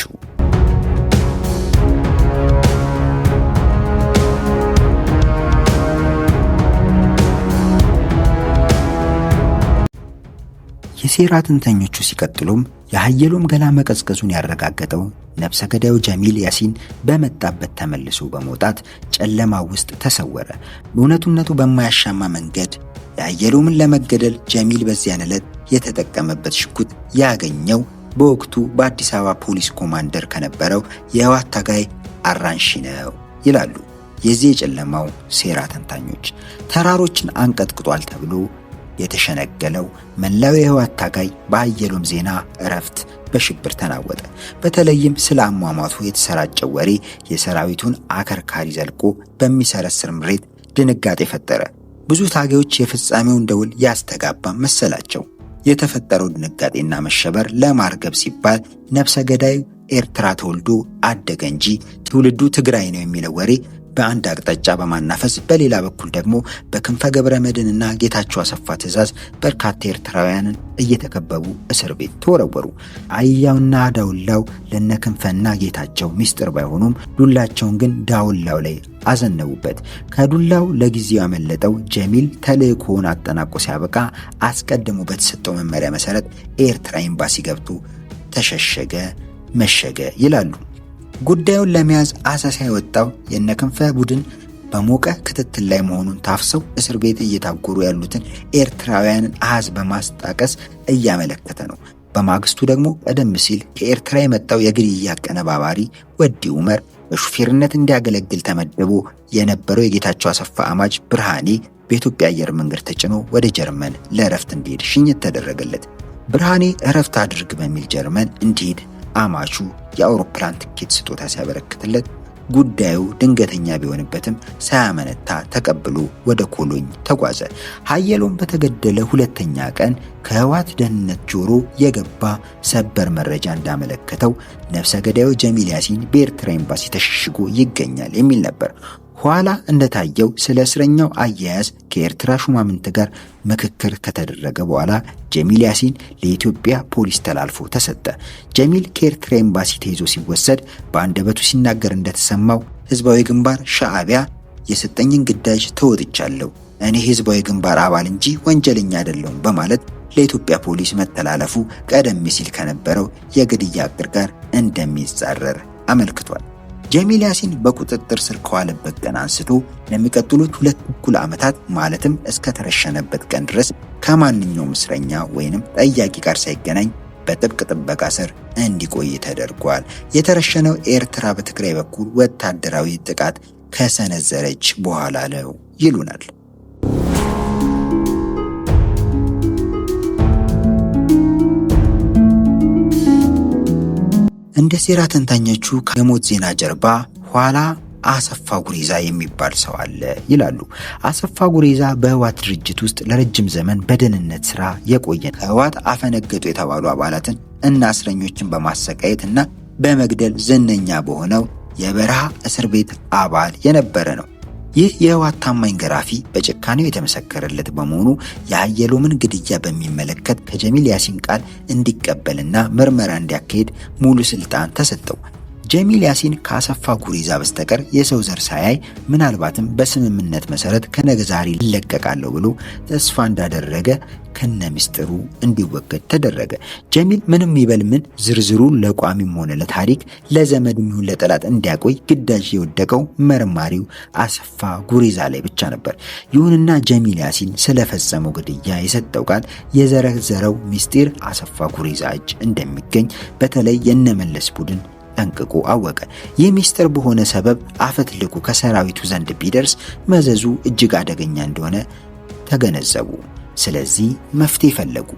የሴራ ተንታኞቹ ሲቀጥሉም የሀየሎም ገላ መቀዝቀዙን ያረጋገጠው ነፍሰ ገዳዩ ጀሚል ያሲን በመጣበት ተመልሶ በመውጣት ጨለማ ውስጥ ተሰወረ። በእውነቱነቱ በማያሻማ መንገድ የሀየሎምን ለመገደል ጀሚል በዚያን ዕለት የተጠቀመበት ሽጉጥ ያገኘው በወቅቱ በአዲስ አበባ ፖሊስ ኮማንደር ከነበረው የህወሓት ታጋይ አራንሺ ነው ይላሉ የዚህ የጨለማው ሴራ ተንታኞች። ተራሮችን አንቀጥቅጧል ተብሎ የተሸነገለው መላው የህወሓት ታጋይ በሀየሎም ዜና እረፍት በሽብር ተናወጠ። በተለይም ስለ አሟሟቱ የተሰራጨው ወሬ የሰራዊቱን አከርካሪ ዘልቆ በሚሰረስር ምሬት ድንጋጤ ፈጠረ። ብዙ ታጋዮች የፍጻሜውን ደውል ያስተጋባ መሰላቸው። የተፈጠረው ድንጋጤና መሸበር ለማርገብ ሲባል ነፍሰ ገዳዩ ኤርትራ ተወልዶ አደገ እንጂ ትውልዱ ትግራይ ነው የሚለው ወሬ በአንድ አቅጣጫ በማናፈስ በሌላ በኩል ደግሞ በክንፈ ገብረ መድህንና ጌታቸው አሰፋ ትዕዛዝ በርካታ ኤርትራውያንን እየተከበቡ እስር ቤት ተወረወሩ። አያውና ዳውላው ለነክንፈና ጌታቸው ሚስጥር ባይሆኑም ዱላቸውን ግን ዳውላው ላይ አዘነቡበት። ከዱላው ለጊዜው ያመለጠው ጀሚል ተልእኮውን አጠናቆ ሲያበቃ አስቀድሞ በተሰጠው መመሪያ መሰረት ኤርትራ ኤምባሲ ገብቶ ተሸሸገ፣ መሸገ ይላሉ። ጉዳዩን ለመያዝ አሰሳ የወጣው የነክንፈ ቡድን በሞቀ ክትትል ላይ መሆኑን ታፍሰው እስር ቤት እየታጎሩ ያሉትን ኤርትራውያንን አሃዝ በማስጣቀስ እያመለከተ ነው። በማግስቱ ደግሞ ቀደም ሲል ከኤርትራ የመጣው የግድያ አቀነባባሪ ወዲ ዑመር በሹፌርነት እንዲያገለግል ተመድቦ የነበረው የጌታቸው አሰፋ አማች ብርሃኔ በኢትዮጵያ አየር መንገድ ተጭኖ ወደ ጀርመን ለእረፍት እንዲሄድ ሽኝት ተደረገለት። ብርሃኔ እረፍት አድርግ በሚል ጀርመን እንዲሄድ አማቹ የአውሮፕላን ትኬት ስጦታ ሲያበረክትለት ጉዳዩ ድንገተኛ ቢሆንበትም ሳያመነታ ተቀብሎ ወደ ኮሎኝ ተጓዘ። ሀየሎም በተገደለ ሁለተኛ ቀን ከህወሓት ደህንነት ጆሮ የገባ ሰበር መረጃ እንዳመለከተው ነፍሰ ገዳዩ ጀሚል ያሲን በኤርትራ ኤምባሲ ተሸሽጎ ይገኛል የሚል ነበር። ኋላ እንደታየው ስለ እስረኛው አያያዝ ከኤርትራ ሹማምንት ጋር ምክክር ከተደረገ በኋላ ጀሚል ያሲን ለኢትዮጵያ ፖሊስ ተላልፎ ተሰጠ። ጀሚል ከኤርትራ ኤምባሲ ተይዞ ሲወሰድ በአንደበቱ ሲናገር እንደተሰማው ህዝባዊ ግንባር ሻዕቢያ የሰጠኝን ግዳጅ ተወጥቻለሁ፣ እኔ ህዝባዊ ግንባር አባል እንጂ ወንጀለኛ አይደለሁም በማለት ለኢትዮጵያ ፖሊስ መተላለፉ ቀደም ሲል ከነበረው የግድያ እቅድ ጋር እንደሚጻረር አመልክቷል። ጀሚል ያሲን በቁጥጥር ስር ከዋለበት ቀን አንስቶ ለሚቀጥሉት 2 ዓመታት ማለትም እስከ ተረሸነበት ቀን ድረስ ከማንኛውም እስረኛ ወይንም ጠያቂ ጋር ሳይገናኝ በጥብቅ ጥበቃ ስር እንዲቆይ ተደርጓል። የተረሸነው ኤርትራ በትግራይ በኩል ወታደራዊ ጥቃት ከሰነዘረች በኋላ ነው ይሉናል። እንደ ሴራ ተንታኞቹ ከሞት ዜና ጀርባ ኋላ አሰፋ ጉሬዛ የሚባል ሰው አለ ይላሉ። አሰፋ ጉሬዛ በህወሓት ድርጅት ውስጥ ለረጅም ዘመን በደህንነት ስራ የቆየ ከህወሓት አፈነገጡ የተባሉ አባላትን እና እስረኞችን በማሰቃየት እና በመግደል ዝነኛ በሆነው የበረሃ እስር ቤት አባል የነበረ ነው። ይህ የህወሓት ታማኝ ገራፊ በጭካኔው የተመሰከረለት በመሆኑ የሀየሎምን ግድያ በሚመለከት ከጀሚል ያሲን ቃል እንዲቀበልና ምርመራ እንዲያካሄድ ሙሉ ስልጣን ተሰጠው። ጀሚል ያሲን ከአሰፋ ጉሬዛ በስተቀር የሰው ዘር ሳያይ ምናልባትም በስምምነት መሰረት ከነገ ዛሬ ይለቀቃለሁ ብሎ ተስፋ እንዳደረገ ከነ ምስጢሩ እንዲወገድ ተደረገ። ጀሚል ምንም ይበል ምን ዝርዝሩ ለቋሚም ሆነ ለታሪክ ለዘመድ የሚሆን ለጠላት እንዲያቆይ ግዳጅ የወደቀው መርማሪው አሰፋ ጉሬዛ ላይ ብቻ ነበር። ይሁንና ጀሚል ያሲን ስለፈጸመው ግድያ የሰጠው ቃል የዘረዘረው ምስጢር አሰፋ ጉሬዛ እጅ እንደሚገኝ በተለይ የነመለስ ቡድን ጠንቅቆ አወቀ። ይህ ሚስጥር በሆነ ሰበብ አፈትልኩ ከሰራዊቱ ዘንድ ቢደርስ መዘዙ እጅግ አደገኛ እንደሆነ ተገነዘቡ። ስለዚህ መፍትሄ ፈለጉ።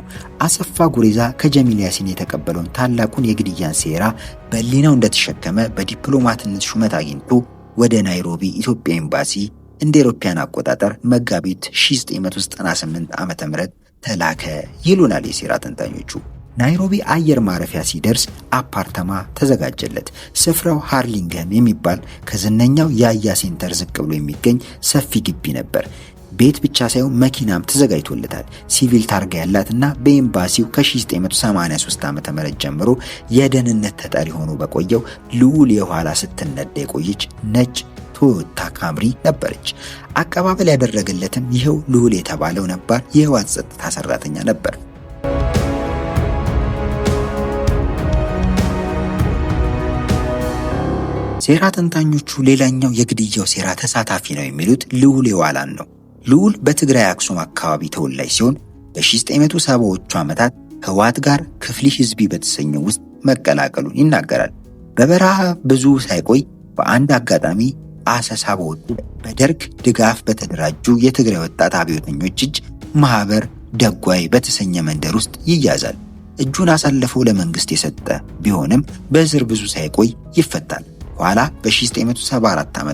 አሰፋ ጉሬዛ ከጀሚል ያሲን የተቀበለውን ታላቁን የግድያን ሴራ በሊናው እንደተሸከመ በዲፕሎማትነት ሹመት አግኝቶ ወደ ናይሮቢ ኢትዮጵያ ኤምባሲ እንደ አውሮፓውያን አቆጣጠር መጋቢት 1998 ዓ.ም ተላከ ይሉናል የሴራ ተንታኞቹ። ናይሮቢ አየር ማረፊያ ሲደርስ አፓርተማ ተዘጋጀለት። ስፍራው ሃርሊንገም የሚባል ከዝነኛው የአያ ሴንተር ዝቅ ብሎ የሚገኝ ሰፊ ግቢ ነበር። ቤት ብቻ ሳይሆን መኪናም ተዘጋጅቶለታል። ሲቪል ታርጋ ያላትና በኤምባሲው ከ1983 ዓ.ም ጀምሮ የደህንነት ተጠሪ ሆኖ በቆየው ልዑል የኋላ ስትነዳ የቆየች ነጭ ቶዮታ ካምሪ ነበረች። አቀባበል ያደረገለትም ይኸው ልዑል የተባለው ነባር የህወሓት ጸጥታ ሰራተኛ ነበር። ሴራ ተንታኞቹ ሌላኛው የግድያው ሴራ ተሳታፊ ነው የሚሉት ልዑል የዋላን ነው። ልዑል በትግራይ አክሱም አካባቢ ተወላጅ ሲሆን በ1970ዎቹ ዓመታት ህወሓት ጋር ክፍሊ ህዝቢ በተሰኘው ውስጥ መቀላቀሉን ይናገራል። በበረሃ ብዙ ሳይቆይ በአንድ አጋጣሚ አሰሳ በወጡ በደርግ ድጋፍ በተደራጁ የትግራይ ወጣት አብዮተኞች እጅ ማህበር ደጓይ በተሰኘ መንደር ውስጥ ይያዛል። እጁን አሳልፎ ለመንግስት የሰጠ ቢሆንም በእስር ብዙ ሳይቆይ ይፈታል። ኋላ በ1974 ዓ.ም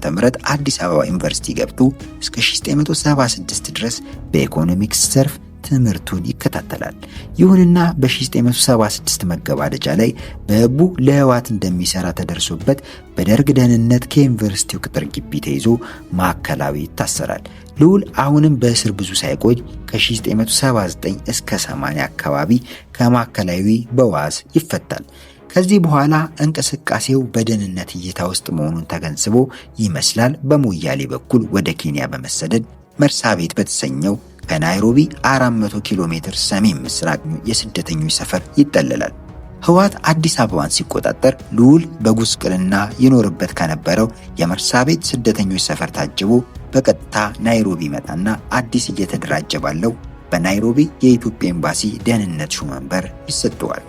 አዲስ አበባ ዩኒቨርሲቲ ገብቶ እስከ 1976 ድረስ በኢኮኖሚክስ ዘርፍ ትምህርቱን ይከታተላል። ይሁንና በ1976 መገባደጃ ላይ በህቡ ለህወሓት እንደሚሰራ ተደርሶበት በደርግ ደህንነት ከዩኒቨርሲቲው ቅጥር ግቢ ተይዞ ማዕከላዊ ይታሰራል። ልዑል አሁንም በእስር ብዙ ሳይቆይ ከ1979 እስከ 80 አካባቢ ከማዕከላዊ በዋስ ይፈታል። ከዚህ በኋላ እንቅስቃሴው በደህንነት እይታ ውስጥ መሆኑን ተገንዝቦ ይመስላል በሞያሌ በኩል ወደ ኬንያ በመሰደድ መርሳቤት በተሰኘው ከናይሮቢ 400 ኪሎ ሜትር ሰሜን ምስራቅ የስደተኞች ሰፈር ይጠለላል። ህወሓት አዲስ አበባን ሲቆጣጠር ልዑል በጉስቅልና ይኖርበት ከነበረው የመርሳቤት ስደተኞች ሰፈር ታጅቦ በቀጥታ ናይሮቢ መጣና አዲስ እየተደራጀ ባለው በናይሮቢ የኢትዮጵያ ኤምባሲ ደህንነት ሹመንበር ይሰጠዋል።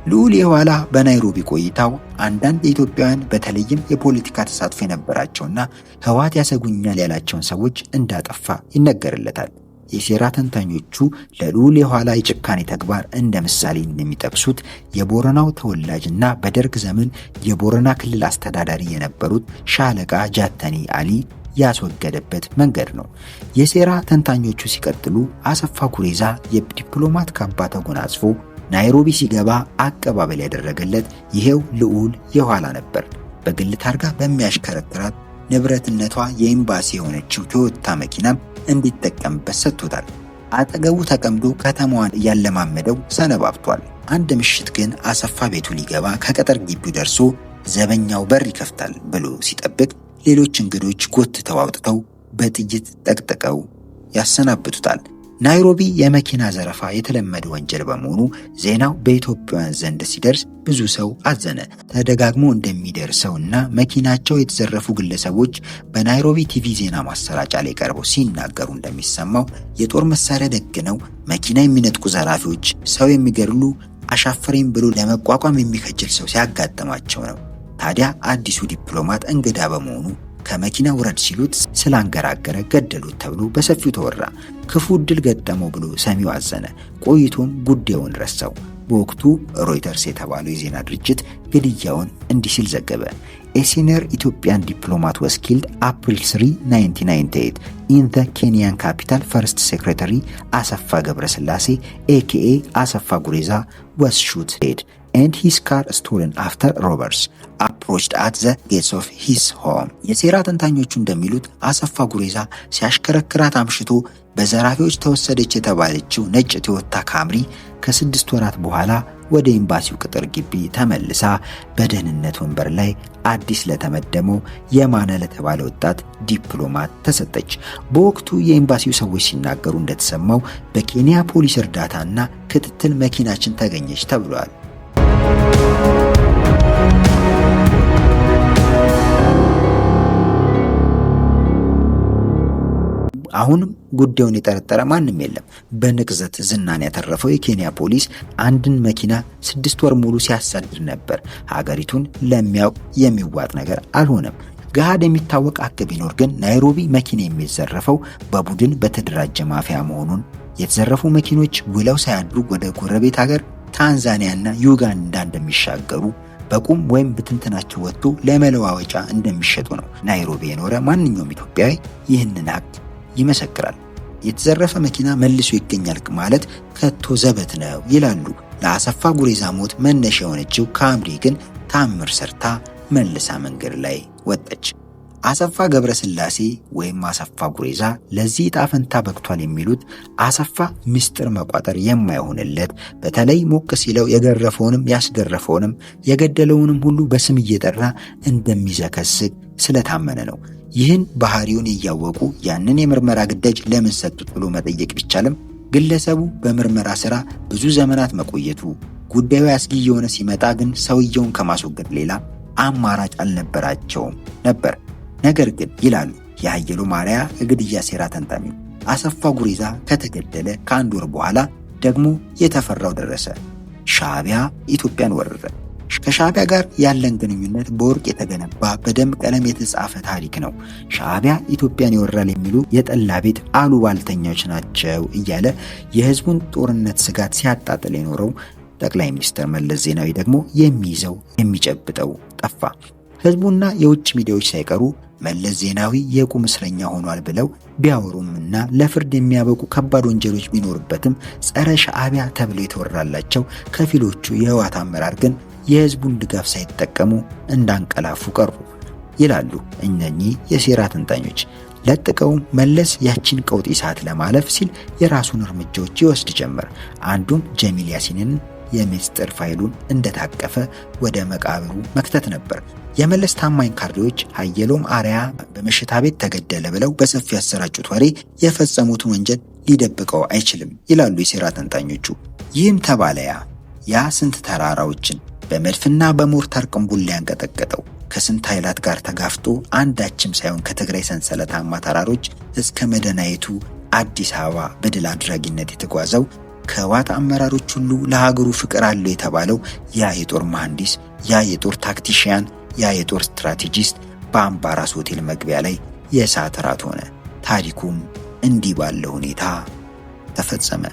ልዑል የኋላ በናይሮቢ ቆይታው አንዳንድ የኢትዮጵያውያን በተለይም የፖለቲካ ተሳትፎ የነበራቸውና ህወሓት ያሰጉኛል ያላቸውን ሰዎች እንዳጠፋ ይነገርለታል። የሴራ ተንታኞቹ ለልዑል የኋላ የጭካኔ ተግባር እንደ ምሳሌ እንደሚጠቅሱት የቦረናው ተወላጅና በደርግ ዘመን የቦረና ክልል አስተዳዳሪ የነበሩት ሻለቃ ጃተኒ አሊ ያስወገደበት መንገድ ነው። የሴራ ተንታኞቹ ሲቀጥሉ አሰፋ ጉሬዛ የዲፕሎማት ካባ ተጎናጽፎ ናይሮቢ ሲገባ አቀባበል ያደረገለት ይሄው ልዑል የኋላ ነበር። በግል ታርጋ በሚያሽከረክራት ንብረትነቷ የኤምባሲ የሆነችው ቶዮታ መኪናም እንዲጠቀምበት ሰጥቶታል። አጠገቡ ተቀምጦ ከተማዋን እያለማመደው ሰነባብቷል። አንድ ምሽት ግን አሰፋ ቤቱ ሊገባ ከቅጥር ግቢው ደርሶ ዘበኛው በር ይከፍታል ብሎ ሲጠብቅ ሌሎች እንግዶች ጎትተው አውጥተው በጥይት ጠቅጥቀው ያሰናብቱታል። ናይሮቢ የመኪና ዘረፋ የተለመደ ወንጀል በመሆኑ ዜናው በኢትዮጵያውያን ዘንድ ሲደርስ ብዙ ሰው አዘነ። ተደጋግሞ እንደሚደርሰውና መኪናቸው የተዘረፉ ግለሰቦች በናይሮቢ ቲቪ ዜና ማሰራጫ ላይ ቀርበው ሲናገሩ እንደሚሰማው የጦር መሳሪያ ደግነው መኪና የሚነጥቁ ዘራፊዎች ሰው የሚገድሉ አሻፈረኝ ብሎ ለመቋቋም የሚከጅል ሰው ሲያጋጥማቸው ነው። ታዲያ አዲሱ ዲፕሎማት እንግዳ በመሆኑ ከመኪና ውረድ ሲሉት ስላንገራገረ ገደሉት ተብሎ በሰፊው ተወራ። ክፉ ዕድል ገጠመው ብሎ ሰሚው አዘነ። ቆይቶም ጉዳዩን ረሳው። በወቅቱ ሮይተርስ የተባለው የዜና ድርጅት ግድያውን እንዲህ ሲል ዘገበ። A senior Ethiopian diplomat was killed April 3, 1998 in the Kenyan capital. First Secretary Asafa Gebreselassie, aka Asafa Gureza, was shot dead and his car stolen after robbers approached at the gates of his home. የሴራ ተንታኞቹ እንደሚሉት አሰፋ ጉሬዛ ሲያሽከረክራት አምሽቶ በዘራፊዎች ተወሰደች የተባለችው ነጭ ቶዮታ ካምሪ ከ6 ወራት በኋላ ወደ ኤምባሲው ቅጥር ግቢ ተመልሳ በደህንነት ወንበር ላይ አዲስ ለተመደመው የማነ ለተባለ ወጣት ዲፕሎማት ተሰጠች። በወቅቱ የኤምባሲው ሰዎች ሲናገሩ እንደተሰማው በኬንያ ፖሊስ እርዳታና ክትትል መኪናችን ተገኘች ተብሏል። አሁንም ጉዳዩን የጠረጠረ ማንም የለም። በንቅዘት ዝናን ያተረፈው የኬንያ ፖሊስ አንድን መኪና 6 ወር ሙሉ ሲያሳድድ ነበር። ሀገሪቱን ለሚያውቅ የሚዋጥ ነገር አልሆነም። ገሃድ የሚታወቅ ሀቅ ቢኖር ግን ናይሮቢ መኪና የሚዘረፈው በቡድን በተደራጀ ማፊያ መሆኑን፣ የተዘረፉ መኪኖች ውለው ሳያድሩ ወደ ጎረቤት ሀገር ታንዛኒያና ዩጋንዳ እንደሚሻገሩ፣ በቁም ወይም በትንተናቸው ወጥቶ ለመለዋወጫ እንደሚሸጡ ነው። ናይሮቢ የኖረ ማንኛውም ኢትዮጵያዊ ይህንን ሀቅ ይመሰክራል። የተዘረፈ መኪና መልሶ ይገኛል ማለት ከቶ ዘበት ነው ይላሉ። ለአሰፋ ጉሬዛ ሞት መነሻ የሆነችው ካምሪ ግን ታምር ሰርታ መልሳ መንገድ ላይ ወጣች። አሰፋ ገብረስላሴ ወይም አሰፋ ጉሬዛ ለዚህ ዕጣ ፈንታ በቅቷል የሚሉት አሰፋ ምስጢር መቋጠር የማይሆንለት፣ በተለይ ሞቅ ሲለው የገረፈውንም ያስገረፈውንም የገደለውንም ሁሉ በስም እየጠራ እንደሚዘከስግ ስለታመነ ነው። ይህን ባህሪውን እያወቁ ያንን የምርመራ ግዳጅ ለምን ሰጡት ብሎ መጠየቅ ቢቻልም ግለሰቡ በምርመራ ስራ ብዙ ዘመናት መቆየቱ ጉዳዩ አስጊ የሆነ ሲመጣ ግን ሰውየውን ከማስወገድ ሌላ አማራጭ አልነበራቸውም ነበር። ነገር ግን ይላሉ የሀየሎ ማርያ ግድያ ሴራ ተንታኙ፣ አሰፋ ጉሬዛ ከተገደለ ከ1 ወር በኋላ ደግሞ የተፈራው ደረሰ። ሻዕቢያ ኢትዮጵያን ወረረ። ከሻዕቢያ ጋር ያለን ግንኙነት በወርቅ የተገነባ በደም ቀለም የተጻፈ ታሪክ ነው። ሻዕቢያ ኢትዮጵያን ይወራል የሚሉ የጠላ ቤት አሉባልተኞች ናቸው እያለ የህዝቡን ጦርነት ስጋት ሲያጣጥል የኖረው ጠቅላይ ሚኒስትር መለስ ዜናዊ ደግሞ የሚይዘው የሚጨብጠው ጠፋ። ህዝቡና የውጭ ሚዲያዎች ሳይቀሩ መለስ ዜናዊ የቁም እስረኛ ሆኗል ብለው ቢያወሩምና ለፍርድ የሚያበቁ ከባድ ወንጀሎች ቢኖርበትም ጸረ ሻዕቢያ ተብለው የተወራላቸው ከፊሎቹ የህወሓት አመራር ግን የህዝቡን ድጋፍ ሳይጠቀሙ እንዳንቀላፉ ቀሩ ይላሉ እነኚህ የሴራ ተንታኞች። ለጥቀውም መለስ ያቺን ቀውጢ ሰዓት ለማለፍ ሲል የራሱን እርምጃዎች ይወስድ ጀመር። አንዱም ጀሚል ያሲንን የምስጢር ፋይሉን እንደታቀፈ ወደ መቃብሩ መክተት ነበር። የመለስ ታማኝ ካድሬዎች ሀየሎም አርያ በመሽታ ቤት ተገደለ ብለው በሰፊ ያሰራጩት ወሬ የፈጸሙትን ወንጀል ሊደብቀው አይችልም ይላሉ የሴራ ተንታኞቹ። ይህም ተባለያ ያ ስንት ተራራዎችን በመድፍና በሞርታር ቅንቡል ያንቀጠቀጠው ከስንት ኃይላት ጋር ተጋፍጦ አንዳችም ሳይሆን ከትግራይ ሰንሰለታማ ተራሮች እስከ መዲናይቱ አዲስ አበባ በድል አድራጊነት የተጓዘው ከህወሓት አመራሮች ሁሉ ለሀገሩ ፍቅር አለው የተባለው ያ የጦር መሐንዲስ፣ ያ የጦር ታክቲሽያን፣ ያ የጦር ስትራቴጂስት በአምባራስ ሆቴል መግቢያ ላይ የእሳት እራት ሆነ። ታሪኩም እንዲህ ባለ ሁኔታ ተፈጸመ።